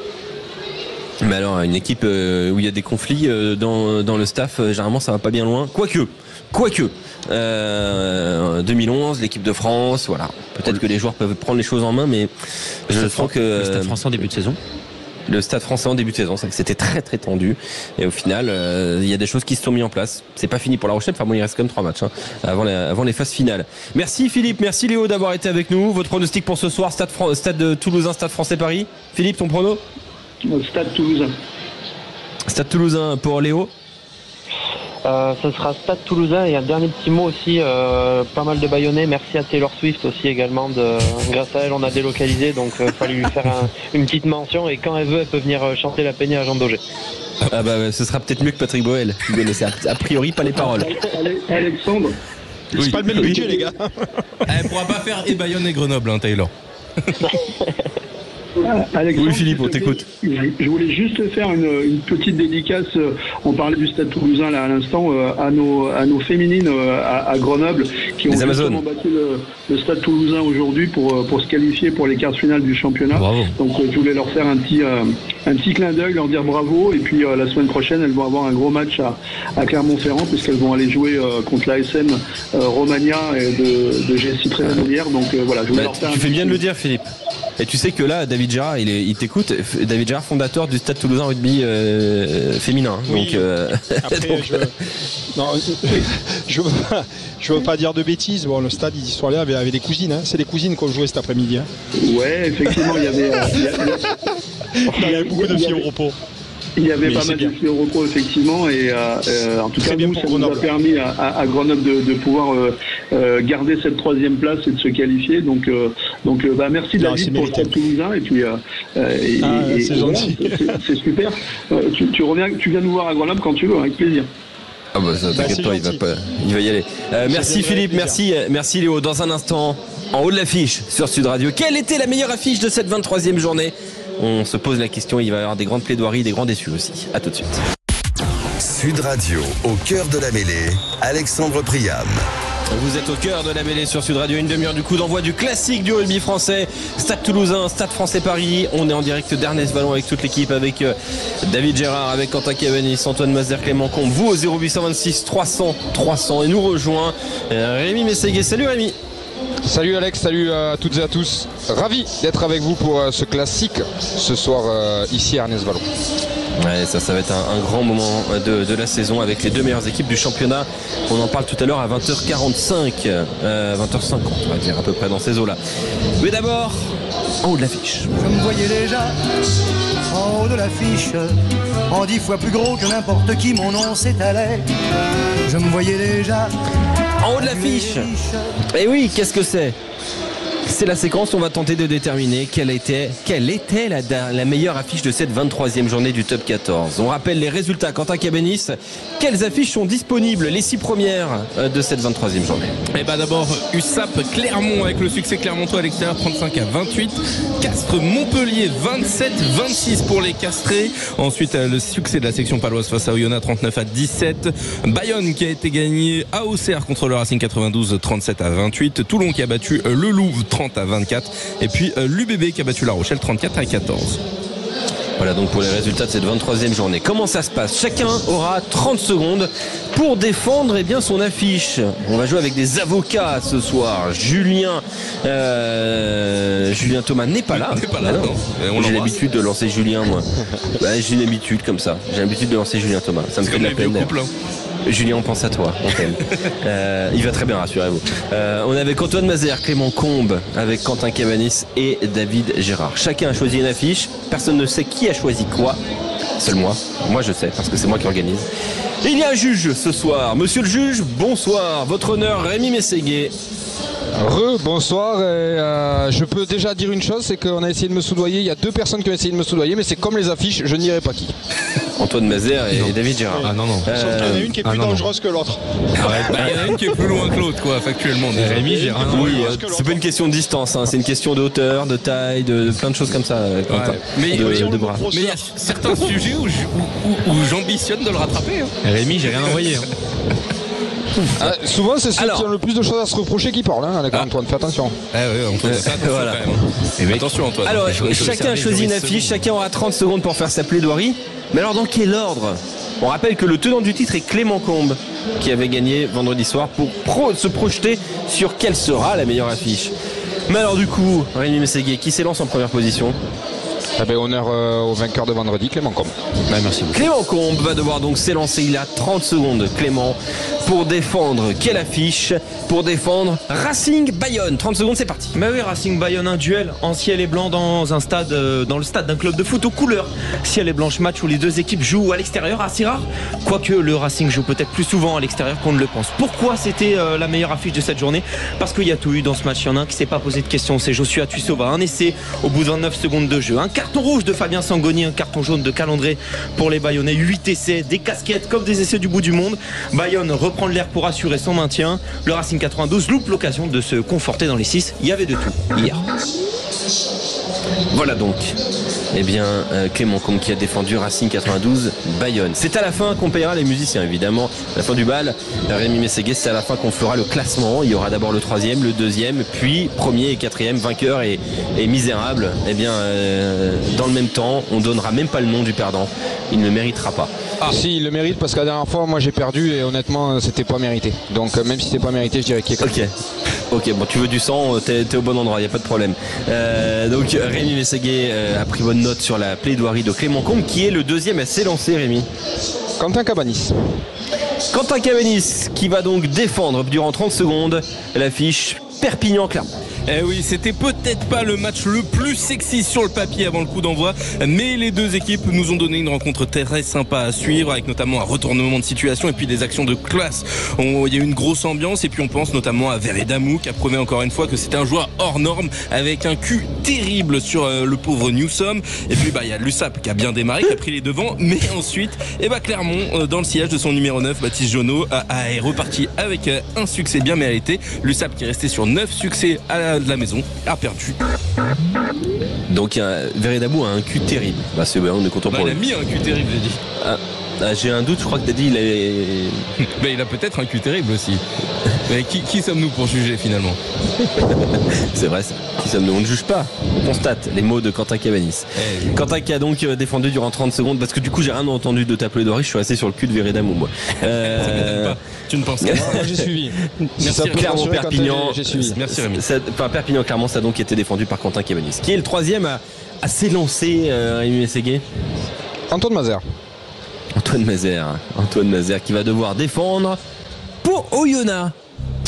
Mais alors, une équipe où il y a des conflits dans le staff, généralement ça va pas bien loin. Quoique 2011, l'équipe de France, voilà. Peut-être que les joueurs peuvent prendre les choses en main, mais je sens que le Stade français en début de saison. Le Stade français en début de saison, c'est que c'était très très tendu. Et au final, il y a des choses qui se sont mises en place. C'est pas fini pour La Rochelle. Enfin bon, il reste quand même 3 matchs avant les phases finales. Merci Philippe, merci Léo d'avoir été avec nous. Votre pronostic pour ce soir, Stade Toulousain, Stade Français Paris. Philippe, ton prono? Stade Toulousain. Stade Toulousain pour Léo. Ce sera Stade Toulousain, et un dernier petit mot aussi, pas mal de Bayonnais. Merci à Taylor Swift aussi également. Grâce à elle, on a délocalisé, donc fallait lui faire une petite mention. Et quand elle veut, elle peut venir chanter la Peña à Jean Daugé. Ah bah ce sera peut-être mieux que Patrick Boel. Vous connaissez a priori pas les paroles. Alexandre, c'est pas le même budget, les gars. Elle pourra pas faire et Bayonne et Grenoble, hein, Taylor. Alexandre, oui Philippe, on t'écoute. Je voulais juste faire une petite dédicace. On parlait du Stade Toulousain là à l'instant, à nos féminines à Grenoble qui ont justement battu le Stade Toulousain aujourd'hui pour se qualifier pour les quarts de finale du championnat. Bravo. Donc je voulais leur faire un petit clin d'œil, leur dire bravo, et puis la semaine prochaine elles vont avoir un gros match à Clermont-Ferrand puisqu'elles vont aller jouer contre l'ASM Romagna de Jessie Trémolière. Donc voilà, je voulais leur faire tu fais bien de le dire Philippe. Et tu sais que là, David Gérard, il t'écoute. David Gérard, fondateur du Stade Toulousain Rugby féminin. Oui. Donc, après, je veux pas dire de bêtises. Bon, le stade, ils sont là avec des cousines. Hein. C'est des cousines qu'on jouait cet après-midi. Hein. Ouais, effectivement, il y avait beaucoup de filles au repos. Il y avait pas mal de filles au repos, effectivement, et en tout cas, nous, ça nous a permis à Grenoble de pouvoir garder cette 3e place et de se qualifier. Donc merci David pour le Stade Toulousain, et puis c'est gentil. C'est super. Tu viens nous voir à Grenoble quand tu veux, avec plaisir. Ah bah ça, t'inquiète pas, il va y aller. Merci Philippe, merci Léo. Dans un instant, en haut de l'affiche sur Sud Radio, quelle était la meilleure affiche de cette 23e journée? On se pose la question, il va y avoir des grandes plaidoiries, des grands déçus aussi. À tout de suite. Sud Radio, au cœur de la mêlée, Alexandre Priam. Vous êtes au cœur de la mêlée sur Sud Radio, une demi-heure du coup d'envoi du classique du rugby français, Stade Toulousain, Stade Français Paris. On est en direct d'Ernest Vallon avec toute l'équipe, avec David Gérard, avec Quentin Cabanis, Antoine Mazer, Clément Combe, vous au 0826 300 300 et nous rejoint Rémi Mességuet. Salut Rémi. Salut Alex, salut à toutes et à tous. Ravi d'être avec vous pour ce classique ce soir ici à Ernest Vallon. Ouais, ça va être un grand moment de la saison avec les deux meilleures équipes du championnat. On en parle tout à l'heure à 20h45, 20h50 on va dire à peu près dans ces eaux-là. Mais d'abord, en haut de l'affiche. Je me voyais déjà en haut de l'affiche, en 10 fois plus gros que n'importe qui, mon nom s'étalait. Je me voyais déjà en haut de l'affiche. Et oui, qu'est-ce que c'est ? C'est la séquence où on va tenter de déterminer quelle était la meilleure affiche de cette 23e journée du Top 14. On rappelle les résultats. Quentin Cabanis, quelles affiches sont disponibles, les 6 premières de cette 23e journée? Et bah d'abord USAP Clermont avec le succès clermontois à l'extérieur 35-28. Castres Montpellier 27-26 pour les Castrés. Ensuite le succès de la section paloise face à Oyonnax 39-17. Bayonne qui a été gagné à Auxerre contre le Racing 92 37-28. Toulon qui a battu le Louvre 30-24 et puis l'UBB qui a battu La Rochelle 34-14. Voilà donc pour les résultats de cette 23e journée. Comment ça se passe? Chacun aura 30 secondes pour défendre son affiche. On va jouer avec des avocats ce soir. Julien Thomas n'est pas là. J'ai l'habitude de lancer Julien moi. J'ai une habitude comme ça. J'ai l'habitude de lancer Julien Thomas. Ça me fait de la peine. Julien, on pense à toi, on t'aime. Il va très bien, rassurez-vous. On est avec Antoine Mazer, Clément Combe, avec Quentin Cabanis et David Gérard. Chacun a choisi une affiche. Personne ne sait qui a choisi quoi. Seul moi. Moi, je sais, parce que c'est moi qui organise. Et il y a un juge ce soir. Monsieur le juge, bonsoir. Votre honneur, Rémi Mességuet. Bonsoir. Je peux déjà dire une chose, c'est qu'on a essayé de me soudoyer. Il y a 2 personnes qui ont essayé de me soudoyer, mais c'est comme les affiches, je n'irai pas qui. Antoine Mazer et David Gérard. Ah non. Sauf qu'il y en a une qui est plus dangereuse que l'autre. Il y en a une qui est plus loin que l'autre, quoi, factuellement. Rémi Gérard. Oui, c'est pas une question de distance, hein, c'est une question de hauteur, de taille, de plein de choses comme ça. Quentin. Mais de bras. Mais il y a certains sujets où j'ambitionne de le rattraper. Hein. Rémi, j'ai rien envoyé. Hein. Souvent c'est ceux qui ont le plus de choses à se reprocher qui parlent, Antoine, fais attention. Antoine, voilà. Attention Antoine. Alors chacun a choisi une affiche, chacun aura 30 secondes pour faire sa plaidoirie. Mais alors dans quel ordre? On rappelle que le tenant du titre est Clément Combe, qui avait gagné vendredi soir pour se projeter sur quelle sera la meilleure affiche. Mais alors du coup, Rémi Mességuet, qui s'élance en première position? Honneur au vainqueur de vendredi, Clément Combe. Merci beaucoup. Clément Combe va devoir donc s'élancer. Il a 30 secondes, Clément, pour défendre quelle affiche? Pour défendre Racing Bayonne. 30 secondes, c'est parti. Bah oui, Racing Bayonne, un duel en ciel et blanc dans un stade, dans le stade d'un club de foot aux couleurs ciel et blanche, match où les deux équipes jouent à l'extérieur, assez rare. Quoique le Racing joue peut-être plus souvent à l'extérieur qu'on ne le pense. Pourquoi c'était la meilleure affiche de cette journée? Parce qu'il y a tout eu dans ce match. Il y en a un qui s'est pas posé de questions, c'est Joshua Tuisova. Un essai au bout de 29 secondes de jeu. Un carton rouge de Fabien Sangoni, un carton jaune de Calandré pour les Bayonnais. 8 essais, des casquettes comme des essais du bout du monde. Bayonne reprend l'air pour assurer son maintien. Le Racing 92 loupe l'occasion de se conforter dans les 6. Il y avait de tout hier. Voilà donc. Clément Combe qui a défendu Racing 92 Bayonne. C'est à la fin qu'on payera les musiciens évidemment. À la fin du bal, Rémi Mességuet, c'est à la fin qu'on fera le classement. Il y aura d'abord le 3e, le 2e, puis 1er et 4e, vainqueur et misérable. Dans le même temps, on donnera même pas le nom du perdant. Il ne le méritera pas. Si, il le mérite parce que la dernière fois, moi j'ai perdu et honnêtement, c'était pas mérité. Donc même si c'était pas mérité, je dirais qu'il est Ok, bon, tu veux du sang, t'es au bon endroit, il n'y a pas de problème. Donc Rémi Mességuet a pris bonne note sur la plaidoirie de Clément Combe, qui est le 2e à s'élancer, Rémi. Quentin Cabanis. Quentin Cabanis qui va donc défendre durant 30 secondes l'affiche Perpignan-Clermont. Eh oui, c'était peut-être pas le match le plus sexy sur le papier avant le coup d'envoi, mais les deux équipes nous ont donné une rencontre très sympa à suivre, avec notamment un retournement de situation et puis des actions de classe. Il y a eu une grosse ambiance, et puis on pense notamment à Veredamou qui a prouvé encore une fois que c'était un joueur hors norme, avec un cul terrible sur le pauvre Newsom. Et puis il y a l'USAP qui a bien démarré, qui a pris les devants, mais ensuite Clermont, dans le sillage de son numéro 9, Baptiste Jonot, est reparti avec un succès bien mérité. L'USAP qui est resté sur 9 succès à la maison a perdu. Donc Veredamou a un cul terrible. On est content pour lui. Il a mis un cul terrible, j'ai dit. J'ai un doute, je crois que t'as dit il a peut-être un cul terrible aussi. Mais qui sommes-nous pour juger finalement? C'est vrai ça. Qui sommes-nous? On ne juge pas, on constate les mots de Quentin Cabanis. Quentin qui a donc défendu durant 30 secondes, parce que du coup j'ai rien entendu de ta plaidoirie, je suis resté sur le cul de Veredamou moi. Tu ne penses pas? Moi j'ai suivi. Merci Clermont-Perpignan. J'ai suivi. Merci Rémi. Perpignan-Clermont, ça a donc été défendu par Quentin Cabanis. Qui est le troisième à s'élancer, Rémi Mességué? Antoine Mazère. Antoine Mazère qui va devoir défendre pour Oyonnax.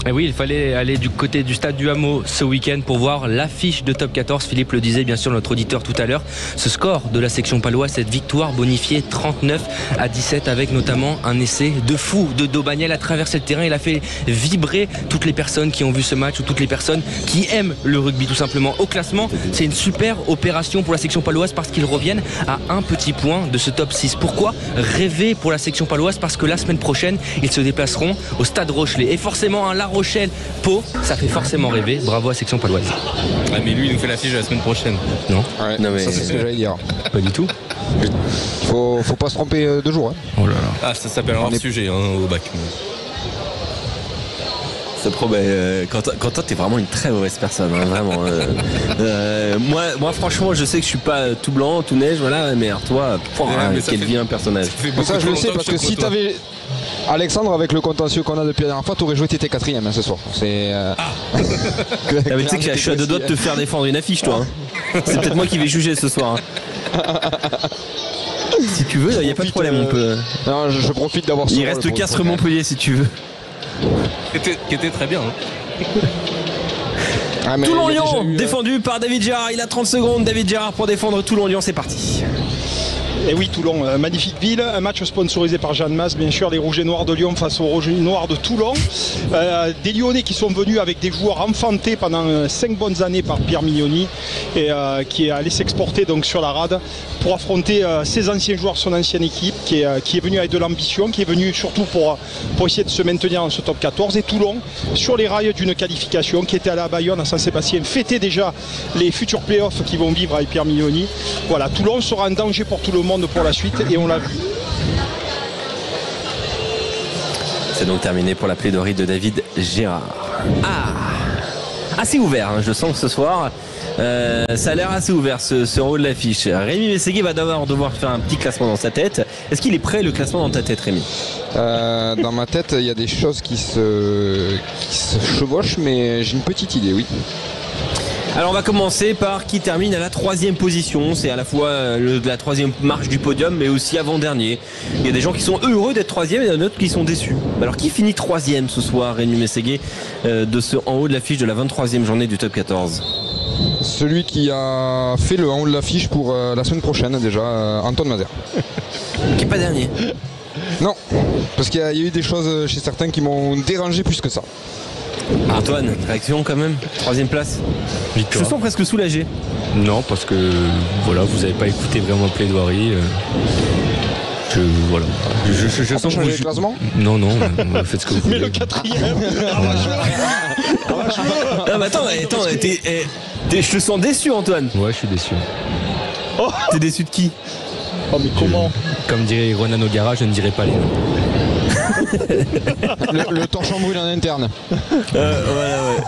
Et oui, il fallait aller du côté du stade du Hameau ce week-end pour voir l'affiche de Top 14. Philippe le disait, bien sûr, notre auditeur tout à l'heure. Ce score de la section paloise, cette victoire bonifiée 39-17, avec notamment un essai de fou de Daubagniel à traverser le terrain. Il a fait vibrer toutes les personnes qui ont vu ce match, ou toutes les personnes qui aiment le rugby tout simplement. Au classement, c'est une super opération pour la section paloise, parce qu'ils reviennent à un petit point de ce top 6. Pourquoi rêver pour la section paloise? Parce que la semaine prochaine, ils se déplaceront au stade Rochelet. Et forcément, un La Rochelle, Pau, ça fait forcément rêver. Bravo à section paloise. Mais lui, il nous fait l'affiche de la semaine prochaine. Non, non mais ça c'est ce que j'allais dire. Pas du tout. Faut pas se tromper de jour. Oh là là. Ah, ça s'appelle un hors-sujet au bac. Ça promet. Quentin, t'es vraiment une très mauvaise personne, hein, vraiment. Moi, franchement, je sais que je suis pas tout blanc, tout neige, voilà, mais alors toi, quel vilain personnage. Ça, je le sais, parce que si t'avais Alexandre, avec le contentieux qu'on a depuis la dernière fois, t'aurais joué, t'étais quatrième ce soir. C'est. Mais tu sais que je suis à deux doigts de te faire défendre une affiche, toi. Hein. C'est peut-être moi qui vais juger ce soir. Hein. Si tu veux, il n'y a pas de problème. On peut. Non, je profite d'avoir. Il reste Castres-Montpellier si tu veux. Qui était très bien. Hein. Toulon-Lyon, défendu par David Gérard. Il a 30 secondes, David Gérard, pour défendre Toulon-Lyon. C'est parti. Et oui, Toulon, magnifique ville, un match sponsorisé par Jeanne Masse, bien sûr, les Rouges et Noirs de Lyon face aux Rouges et Noirs de Toulon. Des Lyonnais qui sont venus avec des joueurs enfantés pendant 5 bonnes années par Pierre Mignoni, et qui est allé s'exporter donc sur la rade pour affronter ses anciens joueurs, son ancienne équipe, qui est venu avec de l'ambition, qui est venu surtout pour essayer de se maintenir dans ce top 14. Et Toulon, sur les rails d'une qualification, qui était allé à Bayonne, à Saint-Sébastien, fêter déjà les futurs playoffs qui vont vivre avec Pierre Mignoni. Voilà, Toulon sera un danger pour tout le monde pour la suite, et on l'a vu. C'est donc terminé pour la plaidoirie de David Gérard. Assez ouvert, hein, je sens que ce soir ça a l'air assez ouvert ce rôle de l'affiche. Rémi Mességué va devoir faire un petit classement dans sa tête. Est-ce qu'il est prêt, le classement dans ta tête, Rémi? Dans ma tête, il y a des choses qui se chevauchent, mais j'ai une petite idée, oui. Alors on va commencer par qui termine à la 3e position. C'est à la fois la 3e marche du podium, mais aussi avant-dernier. Il y a des gens qui sont heureux d'être 3e, et il y en a d'autres qui sont déçus. Alors qui finit 3e ce soir, Rémi Mességué, en haut de l'affiche de la 23e journée du top 14? Celui qui a fait le en haut de l'affiche pour la semaine prochaine déjà, Antoine Mazère. Qui n'est pas dernier? Non, parce qu'il y a eu des choses chez certains qui m'ont dérangé plus que ça. Antoine, réaction quand même, 3e place. Victoire. Je me sens presque soulagé. Non, parce que voilà, vous n'avez pas écouté vraiment la plaidoirie. Voilà. Je sens changer le classement. Non, faites ce que vous voulez. Mais le 4e. Mais attends, je te sens déçu, Antoine. Ouais, je suis déçu. T'es déçu de qui? Oh, mais comment? Comme dirait Ronan O'Gara, je ne dirai pas les noms. le torchon brûle en interne. Ouais.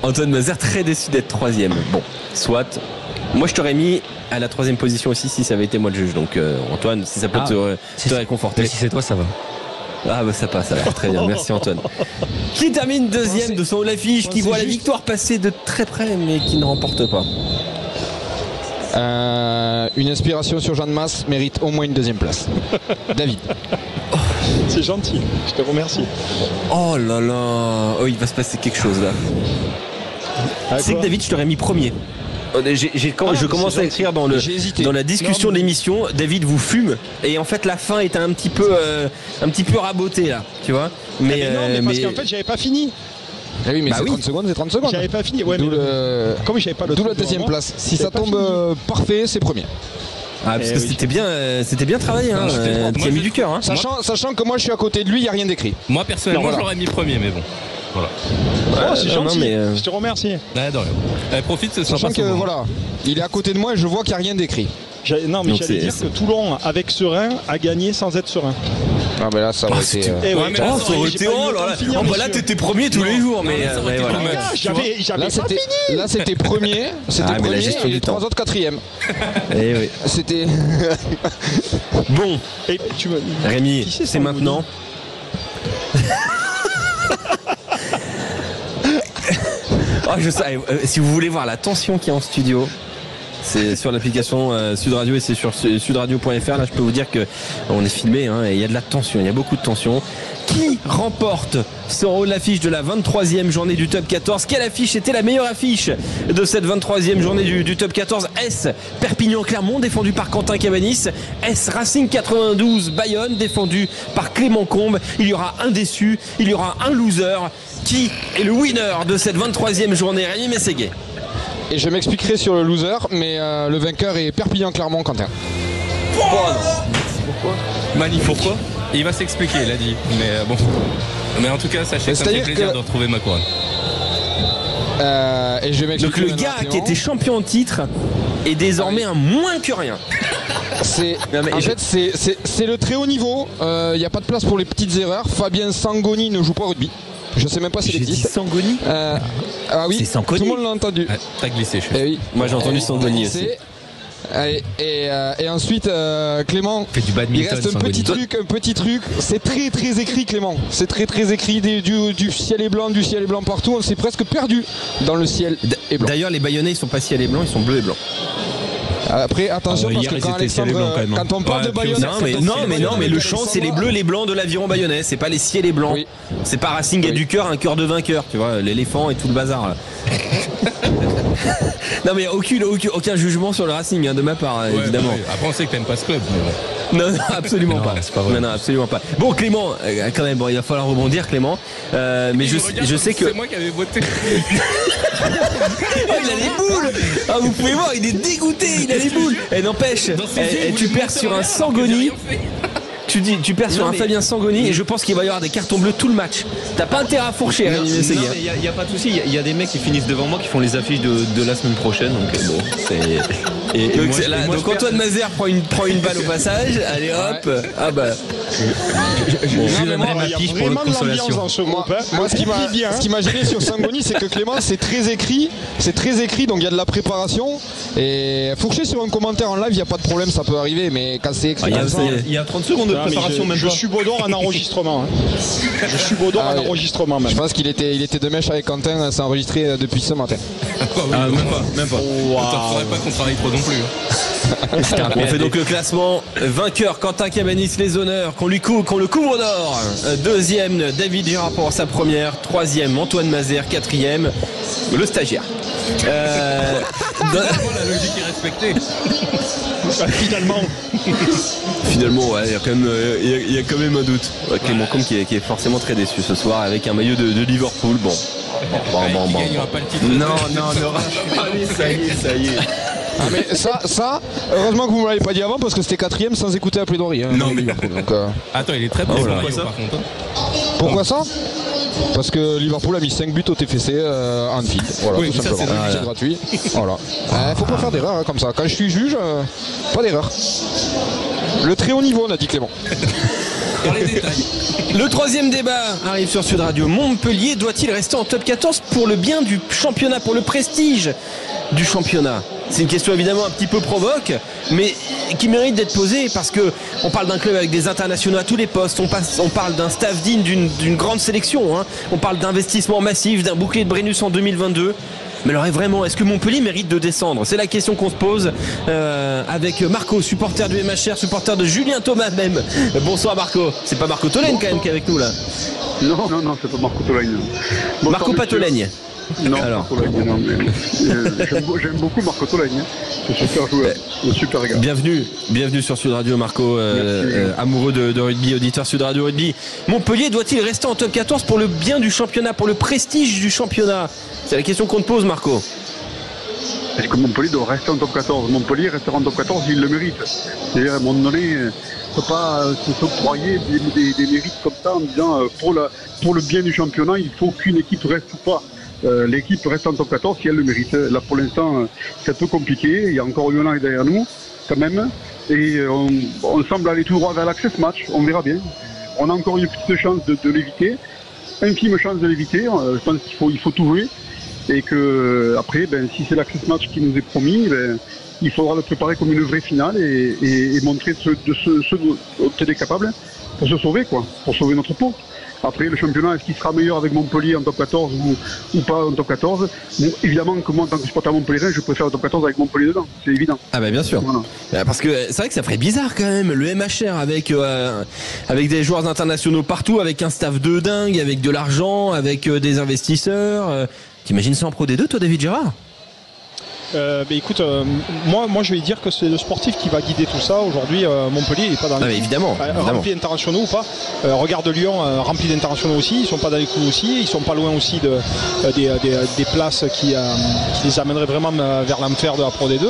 Antoine Mazère très déçu d'être 3e. Bon, soit. Moi je t'aurais mis à la 3e position aussi si ça avait été moi le juge. Donc Antoine, si ça peut te réconforter. Si c'est toi, ça va. Ah bah ça passe alors, très bien, merci Antoine. Qui termine 2e de son haut l'affiche, qui voit la victoire passer de très près mais qui ne remporte pas. Une inspiration sur Jeanne Masse mérite au moins une 2e place. David. C'est gentil, je te remercie. Oh là là, il va se passer quelque chose là. C'est que David, je t'aurais mis premier. Je commence à écrire dans la discussion de l'émission. David vous fume et en fait la fin est un petit peu rabotée là, tu vois. Mais parce qu'en fait j'avais pas fini. Ah oui, mais c'est 30 secondes, c'est 30 secondes. J'avais pas fini. Ouais, comme j'avais pas le. D'où la deuxième place. Si ça tombe parfait, c'est premier. Ah, parce que c'était bien travaillé, hein. Tu as mis du cœur, hein. Sachant que moi je suis à côté de lui, il n'y a rien d'écrit. Moi personnellement, je l'aurais mis premier, mais bon. Voilà. C'est gentil, je te remercie. De rien. Profite, c'est sachant que voilà, il est à côté de moi et je vois qu'il n'y a rien d'écrit. Non, mais j'allais dire que Toulon, avec serein, a gagné sans être serein. Ah, mais là, ça aurait été. Ça aurait été. Oh là, t'étais premier tous les jours, mais voilà. J'avais pas fini. Là, c'était premier. C'était premier et les trois autres quatrième. Eh oui. C'était. Bon. Rémi, c'est maintenant. Je sais, si vous voulez voir la tension qu'il y a en studio, c'est sur l'application Sud Radio et c'est sur sudradio.fr. Là, je peux vous dire que on est filmé, hein, et il y a de la tension, il y a beaucoup de tension. Qui remporte ce haut de l'affiche de la 23e journée du Top 14? Quelle affiche était la meilleure affiche de cette 23e journée du Top 14? Est-ce Perpignan-Clermont, défendu par Quentin Cabanis? Est-ce Racing 92 Bayonne, défendu par Clément Combe? Il y aura un déçu, il y aura un loser. Qui est le winner de cette 23e journée? Rémi Mességuet. Et je m'expliquerai sur le loser, mais le vainqueur est Perpignan-Clermont, Quentin. Pourquoi? Magnifique. Pourquoi? Il va s'expliquer, il a dit. Mais bon. Mais en tout cas, sachez que ça me fait plaisir de retrouver ma couronne. Et je donc le gars qui était champion en titre est désormais un moins que rien. C'est le très haut niveau. Il n'y a pas de place pour les petites erreurs. Fabien Sangoni ne joue pas au rugby. Je sais même pas s'il existe. Sangoni Ah oui, c'est tout le monde l'a entendu. T'as glissé, je sais. Oui. Moi j'ai entendu Sangoni aussi. Et ensuite Clément, il reste un petit truc, c'est très très écrit Clément, c'est très très écrit du ciel est blanc partout, on s'est presque perdu dans le ciel est blanc. D'ailleurs les Bayonnais ils sont pas ciel et blanc, ils sont bleus et blancs. Après attention parce que quand Alexandre, quand on parle de Bayonne, mais le champ c'est les bleus, les blancs de l'aviron bayonnais, c'est pas les ciels et blancs. Oui. C'est pas Racing et du cœur, un cœur de vainqueur, tu vois, l'éléphant et tout le bazar là. Non mais aucun jugement sur le Racing, hein, de ma part, évidemment. Ouais. Après on sait que t'aimes pas ce club. Non, absolument pas. C'est pas vrai. Non, absolument pas. Bon Clément, quand même, il va falloir rebondir Clément. Mais je sais que. C'est moi qui avais voté. Il a les boules. Ah, vous pouvez voir, il est dégoûté, il a les boules. Et n'empêche, tu perds sur un Sangoni. Tu perds sur un Fabien Sangoni et je pense qu'il va y avoir des cartons bleus tout le match. T'as pas intérêt à fourcher. Non, mais il n'y a pas de souci. Il y a des mecs qui finissent devant moi qui font les affiches de la semaine prochaine. Donc bon, c'est. Donc Antoine Mazer prend une balle au passage. Allez hop. Ouais. Ah bah. Je donnerai ma fiche pour le consolation. Dans ce groupe, hein. Moi, ce qui m'a gêné sur Sangoni, c'est que Clément, c'est très écrit, donc il y a de la préparation. Et fourcher sur un commentaire en live, il n'y a pas de problème, ça peut arriver, mais quand c'est écrit, il y a 30 secondes de préparation même. Je suis Baudon en enregistrement. Je suis Baudon en enregistrement même. Je pense qu'il était de mèche avec Quentin, c'est enregistré depuis ce matin. Même pas. Faudrait pas qu'on travaille trop non plus. On fait donc le classement. Vainqueur Quentin Cabanis, les honneurs, qu'on le couvre d'or. Deuxième David Girard pour sa première. Troisième Antoine Mazer. Quatrième le stagiaire. La logique est respectée. Finalement, ouais, il y a quand même un doute. Ouais, Clément Combe qui est forcément très déçu ce soir avec un maillot de Liverpool. Bon. Il gagnera pas le titre. Non. Allez, ça y est. Ah mais ça, heureusement que vous ne me l'avez pas dit avant parce que c'était quatrième sans écouter la plaidoirie. Non mais Liverpool. Donc, attends, il est très bon. Pourquoi ça? Parce que Liverpool a mis 5 buts au TFC à Anfield. Voilà, oui, tout simplement. C'est gratuit. Voilà. Faut pas faire d'erreur hein, comme ça. Quand je suis juge, pas d'erreur. Le très haut niveau, on a dit Clément. Dans les détails. Le troisième débat arrive sur Sud Radio. Montpellier doit-il rester en top 14 pour le bien du championnat, pour le prestige du championnat? C'est une question évidemment un petit peu provoque, mais qui mérite d'être posée parce que on parle d'un club avec des internationaux à tous les postes, on parle d'un staff digne d'une grande sélection, hein. On parle d'investissement massif, d'un bouclier de Brennus en 2022. Mais alors vraiment, est-ce que Montpellier mérite de descendre? C'est la question qu'on se pose avec Marco, supporter du MHR, supporter de Julien Thomas même. Bonsoir Marco. C'est pas Marco Tolène quand même qui est avec nous là? Non, c'est pas Marco Tolène. Marco Patolègne. Non, Marco Tolagne, non, mais j'aime beaucoup Marco Tolagne. C'est un super joueur, un super gars. Bienvenue sur Sud Radio, Marco, amoureux de rugby, auditeur Sud Radio Rugby. Montpellier doit-il rester en top 14 pour le bien du championnat, pour le prestige du championnat? C'est la question qu'on te pose, Marco. Est-ce que Montpellier doit rester en top 14? Montpellier restera en top 14, il le mérite. C'est-à-dire, à un moment donné, on ne peut pas s'octroyer des mérites comme ça en disant pour le bien du championnat, il faut qu'une équipe reste ou pas. L'équipe reste en top 14 si elle le mérite. Là, pour l'instant, c'est un peu compliqué. Il y a encore Yona derrière nous, quand même. Et on semble aller tout droit vers l'access match. On verra bien. On a encore une petite chance de l'éviter. Infime chance de l'éviter. Je pense qu'il faut tout jouer. Et que après, si c'est l'access match qui nous est promis, il faudra le préparer comme une vraie finale et montrer ce dont on est capable pour se sauver, quoi, pour sauver notre peau. Après, le championnat, est-ce qu'il sera meilleur avec Montpellier en top 14 ou pas en top 14? Bon, évidemment que moi, en tant que supporter montpellierin, je préfère le top 14 avec Montpellier dedans, c'est évident. Ah bah bien sûr. Voilà. Parce que c'est vrai que ça ferait bizarre quand même, le MHR avec des joueurs internationaux partout, avec un staff de dingue, avec de l'argent, avec des investisseurs. T'imagines ça en Pro D2, toi, David Gérard? Écoute, moi je vais dire que c'est le sportif qui va guider tout ça. Aujourd'hui, Montpellier n'est pas dans les coups. Évidemment. Rempli d'internationaux ou pas. Regarde Lyon, rempli d'internationaux aussi. Ils sont pas dans les coups aussi. Ils sont pas loin aussi des places qui les amèneraient vraiment vers l'enfer de la Pro D2.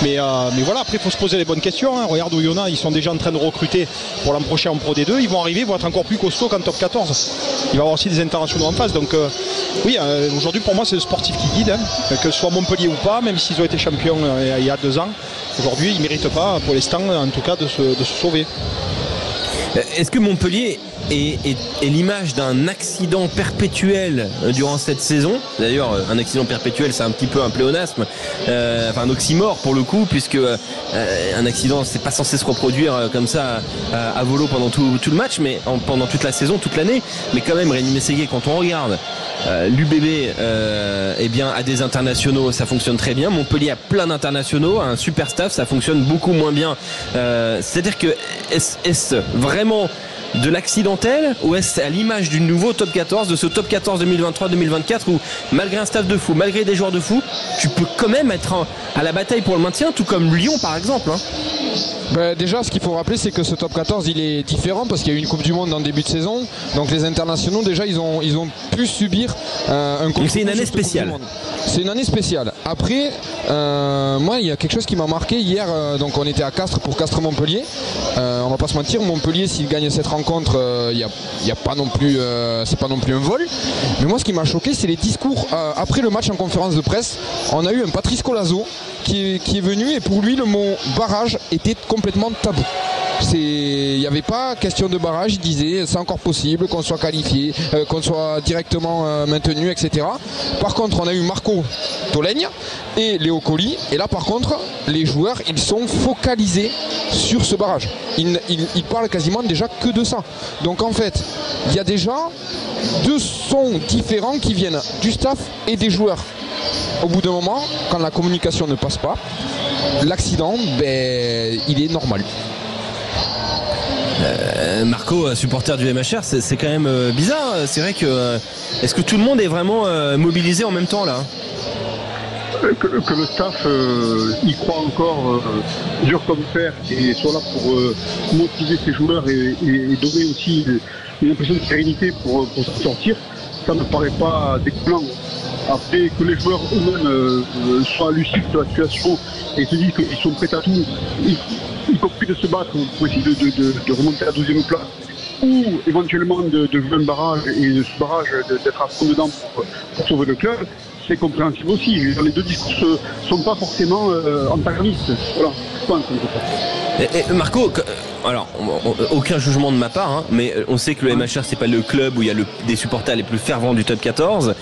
Mais voilà, après il faut se poser les bonnes questions. Hein. Regarde Oyonnax, ils sont déjà en train de recruter pour l'an prochain en Pro D2. Ils vont arriver, ils vont être encore plus costauds qu'en top 14. Il va y avoir aussi des internationaux en face. Donc oui, aujourd'hui pour moi c'est le sportif qui guide. Hein. Que ce soit Montpellier ou pas, même s'ils ont été champions il y a 2 ans, aujourd'hui ils ne méritent pas pour l'instant en tout cas de se sauver. Est-ce que Montpellier est l'image d'un accident perpétuel durant cette saison? D'ailleurs, un accident perpétuel, c'est un petit peu un pléonasme, un oxymore pour le coup, puisque un accident, c'est pas censé se reproduire comme ça à volo pendant tout le match, mais pendant toute la saison, toute l'année. Mais quand même, Rémi Mességuier, quand on regarde l'UBB, a des internationaux, ça fonctionne très bien. Montpellier a plein d'internationaux, un super staff, ça fonctionne beaucoup moins bien. C'est-à-dire que est-ce vraiment de l'accidentel ou est-ce à l'image du nouveau top 14, de ce top 14 2023-2024 où malgré un staff de fou, malgré des joueurs de fou, tu peux quand même être à la bataille pour le maintien, tout comme Lyon par exemple, hein. Déjà, ce qu'il faut rappeler, c'est que ce top 14 il est différent parce qu'il y a eu une Coupe du Monde en début de saison. Donc les internationaux déjà ils ont pu subir un donc c'est une année spéciale. C'est une année spéciale. Après, moi il y a quelque chose qui m'a marqué hier. Donc on était à Castres pour Castres-Montpellier. On va pas se mentir, Montpellier s'il gagne cette rencontre, il y a pas non plus, c'est pas non plus un vol. Mais moi ce qui m'a choqué, c'est les discours après le match en conférence de presse. On a eu un Patrice Colazo qui est venu et pour lui le mot barrage était complètement tabou. Il n'y avait pas question de barrage, il disait c'est encore possible qu'on soit qualifié, qu'on soit directement maintenu, etc. Par contre on a eu Marco Tolagne et Léo Colli, et là par contre les joueurs ils sont focalisés sur ce barrage. Ils parlent quasiment déjà que de ça. Donc en fait il y a déjà 2 sons différents qui viennent du staff et des joueurs. Au bout d'un moment, quand la communication ne passe pas, l'accident, il est normal. Marco, supporter du MHR, c'est quand même bizarre. C'est vrai que est-ce que tout le monde est vraiment mobilisé en même temps là? Que le staff y croit encore dur comme fer et soit là pour motiver ses joueurs et donner aussi une impression de sérénité pour s'en sortir, ça ne me paraît pas découlant. Après que les joueurs eux-mêmes soient lucides de la situation et se disent qu'ils sont prêts à tout, y compris de se battre pour essayer de remonter à la 12e place, ou éventuellement de jouer un barrage et de ce barrage d'être à fond dedans pour sauver le club, c'est compréhensible aussi. Les deux discours ne sont pas forcément antagonistes. Voilà, je pense. Et Marco, alors aucun jugement de ma part, hein, mais on sait que le MHR c'est pas le club où il y a des supporters les plus fervents du top 14.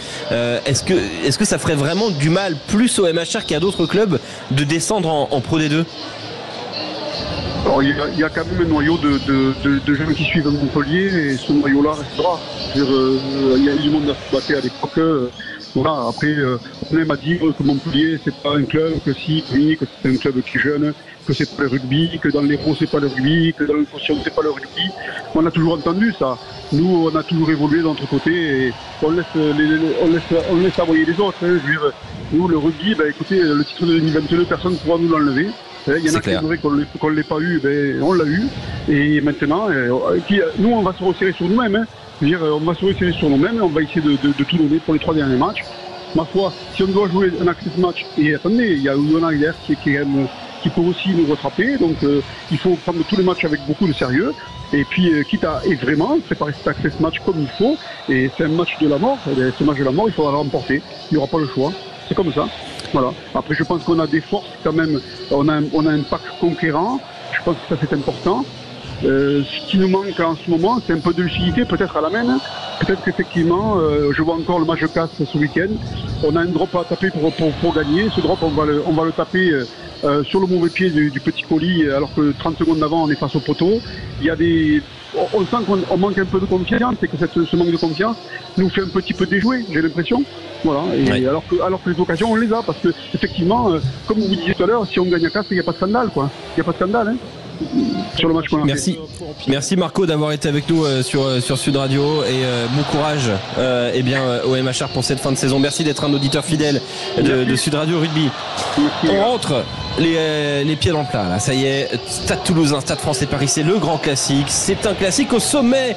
Est-ce que ça ferait vraiment du mal plus au MHR qu'à d'autres clubs de descendre en Pro D2? Alors, il y a quand même un noyau de gens qui suivent Montpellier et ce noyau-là restera. Il y a eu du monde à se battre à l'époque. Voilà, après, on aime à dire que Montpellier, c'est pas un club, que si, que c'est un club qui est jeune, que c'est pas le rugby, que dans l'Hérault, c'est pas le rugby, que dans le Caution, c'est pas le rugby. On a toujours entendu ça. Nous, on a toujours évolué de notre côté et on laisse envoyer les autres. Hein. Je veux dire, nous, le rugby, écoutez, le titre de 2022, personne ne pourra nous l'enlever. Il y en a qui aimeraient qu'on ne l'ait pas eu, on l'a eu. Et maintenant, nous, on va se resserrer sur nous-mêmes. Hein. Je veux dire, on va se resserrer sur nous-mêmes et on va essayer de tout donner pour les 3 derniers matchs. Ma foi, si on doit jouer un access match, et attendez, il y a Oudona hier qui peut aussi nous rattraper, donc il faut prendre tous les matchs avec beaucoup de sérieux. Et puis, quitte à vraiment préparer cet access match comme il faut, et c'est un match de la mort, ce match de la mort, il faudra le remporter. Il n'y aura pas le choix. C'est comme ça. Voilà. Après, je pense qu'on a des forces quand même. On a un pack conquérant. Je pense que ça, c'est important. Ce qui nous manque en ce moment, c'est un peu de lucidité, peut-être à la main. Peut-être qu'effectivement, je vois encore le match de casse ce week-end. On a un drop à taper pour gagner. Ce drop, on va le taper sur le mauvais pied du petit colis, alors que 30 secondes d'avant, on est face au poteau. Il y a on sent qu'on manque un peu de confiance et que ce manque de confiance nous fait un petit peu déjouer, j'ai l'impression. Voilà. Et ouais. alors que les occasions, on les a, parce que effectivement, comme vous disiez tout à l'heure, si on gagne à casse, il n'y a pas de scandale, quoi. Il n'y a pas de scandale, hein. Sur le match qu'on a fait. Merci Marco d'avoir été avec nous sur Sud Radio et bon courage au MHR pour cette fin de saison. Merci d'être un auditeur fidèle de Sud Radio Rugby. On rentre les pieds dans le plat là. Ça y est, Stade Toulousain, Stade Français Paris, c'est le grand classique. C'est un classique au sommet.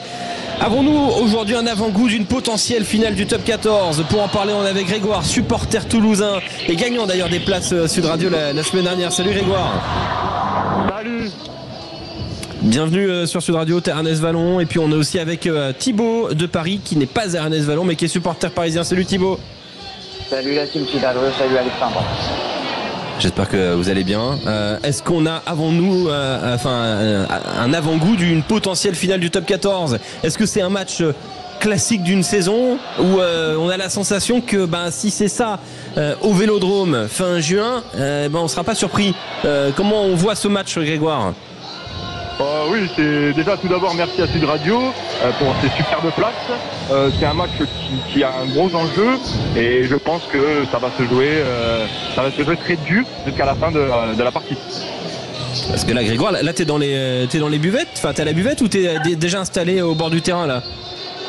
Avons-nous aujourd'hui un avant-goût d'une potentielle finale du top 14? Pour en parler, on est avec Grégoire, supporter toulousain et gagnant d'ailleurs des places Sud Radio la semaine dernière. Salut Grégoire. Salut. Bienvenue sur Sud Radio, t'es Ernest Vallon. Et puis on est aussi avec Thibaut de Paris, qui n'est pas Ernest Vallon mais qui est supporter parisien. Salut Thibaut. Salut la team Sud Radio, salut Alexandre. J'espère que vous allez bien. Est-ce qu'on a avant-nous un avant-goût d'une potentielle finale du top 14? Est-ce que c'est un match classique d'une saison où on a la sensation que si c'est ça au Vélodrome fin juin, on ne sera pas surpris? Comment on voit ce match, Grégoire? Oui, c'est déjà tout d'abord merci à Sud Radio pour ces superbes places. C'est un match qui a un gros enjeu et je pense que ça va se jouer très dur jusqu'à la fin de la partie. Parce que là, Grégoire, là t'es dans les buvettes, enfin t'es à la buvette ou t'es déjà installé au bord du terrain là?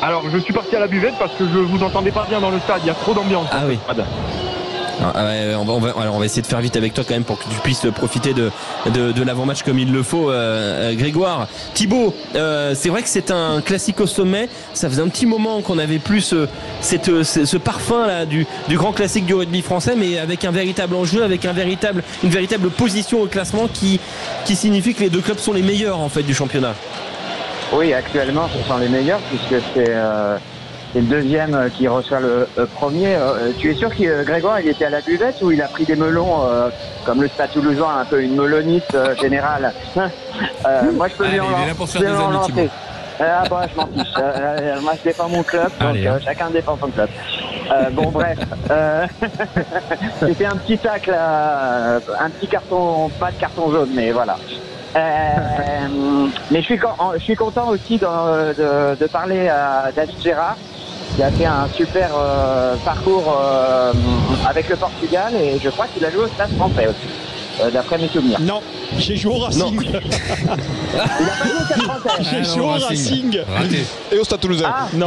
Alors je suis parti à la buvette parce que je vous entendais pas bien dans le stade, il y a trop d'ambiance. Ah oui. On va essayer de faire vite avec toi quand même pour que tu puisses profiter de l'avant-match comme il le faut, Grégoire. Thibaut, c'est vrai que c'est un classique au sommet. Ça faisait un petit moment qu'on avait plus ce parfum là du grand classique du rugby français, mais avec un véritable enjeu, avec une véritable position au classement qui signifie que les deux clubs sont les meilleurs en fait du championnat. Oui, actuellement ce sont les meilleurs puisque c'est le deuxième qui reçoit le premier. Tu es sûr que Grégoire il était à la buvette ou il a pris des melons comme le Stade Toulousain, un peu une meloniste générale? Moi je peux lui en lancer. Je m'en fiche. Moi je défends mon club, donc chacun défend son club. Bon bref, c'était un petit tacle, un petit carton, pas de carton jaune, mais voilà. Mais je suis content aussi de parler à David Gérard, qui a fait un super parcours avec le Portugal et je crois qu'il a joué au Stade Français aussi, d'après mes souvenirs. Non, j'ai joué au Racing. Il a pas joué au Stade Français. J'ai joué au Racing. Et au Stade Toulousain. Non.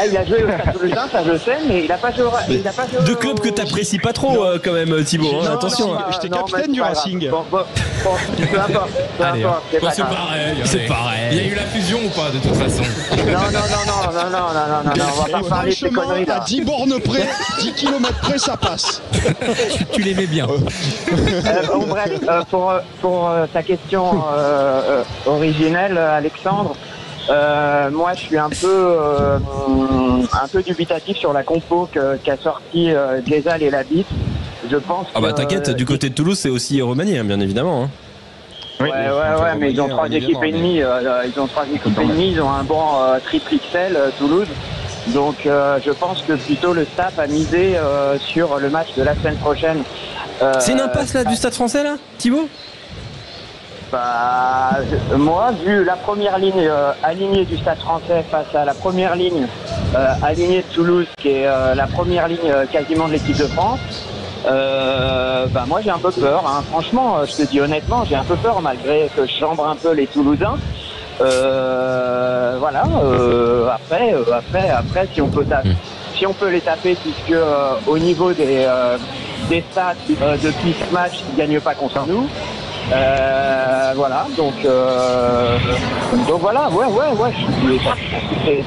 Il a joué au Stade Toulousain, ça je le sais, mais il a pas joué au... Deux clubs que t'apprécies pas trop quand même, Thibaut. Non, attention. J'étais capitaine du Racing. Bon, peu importe. C'est pareil. Il y a eu la fusion ou pas de toute façon? Non, on va pas parler de ces conneries là. À 10 bornes près, 10 km près, ça passe. Tu l'aimais bien. Bon bref, pour ta question originelle, Alexandre, moi je suis un peu dubitatif sur la compo qu'a sorti Gazal et Labitte. Je pense t'inquiète, du côté de Toulouse c'est aussi remanié, bien évidemment. Hein. Ouais, mais ils ont 3 équipes et demie. Ils ont un banc triple XL, Toulouse. Donc je pense que plutôt le staff a misé sur le match de la semaine prochaine. C'est une impasse là du Stade Français là, Thibaut? Moi, vu la première ligne alignée du Stade Français face à la première ligne aligné de Toulouse, qui est la première ligne quasiment de l'équipe de France. Moi j'ai un peu peur, hein. Franchement, je te dis honnêtement, j'ai un peu peur malgré que je chambre un peu les Toulousains. Après, si on peut les taper, puisque au niveau des stats depuis ce match, ils gagnent pas contre nous. Donc voilà, ouais.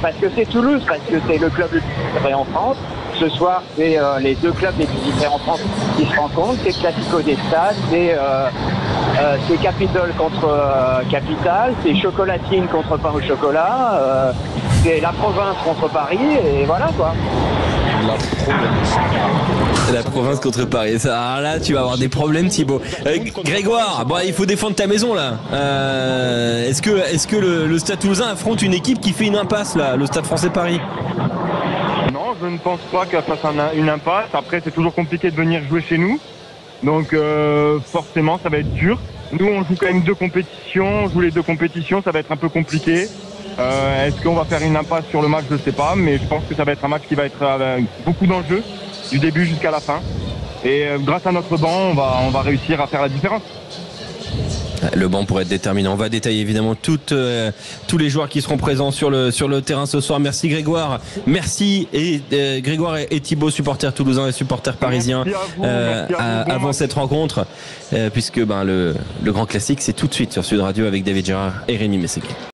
Parce que c'est Toulouse, parce que c'est le club le plus différé en France. Ce soir, c'est les deux clubs les plus différents en France qui se rencontrent. C'est Classico des stades, c'est Capitole contre Capitale, c'est Chocolatine contre Pain au chocolat, c'est la province contre Paris, et voilà quoi. La province contre Paris. Alors là, tu vas avoir des problèmes, Thibaut. Grégoire, il faut défendre ta maison là. Est-ce que le Stade Toulousain affronte une équipe qui fait une impasse là, le Stade Français Paris? Non, je ne pense pas qu'elle fasse une impasse. Après, c'est toujours compliqué de venir jouer chez nous. Donc forcément, ça va être dur. Nous, on joue quand même 2 compétitions. On joue les 2 compétitions, ça va être un peu compliqué. Est-ce qu'on va faire une impasse sur le match? Je ne sais pas, mais je pense que ça va être un match qui va être avec beaucoup d'enjeux du début jusqu'à la fin. Et grâce à notre banc, on va réussir à faire la différence. Le banc pourrait être déterminant. On va détailler évidemment tous les joueurs qui seront présents sur le terrain ce soir. Merci Grégoire. Merci Grégoire et Thibaut, supporters toulousains et supporters parisiens, avant cette rencontre, puisque le grand classique c'est tout de suite sur Sud Radio avec David Gérard et Rémi Mességuet.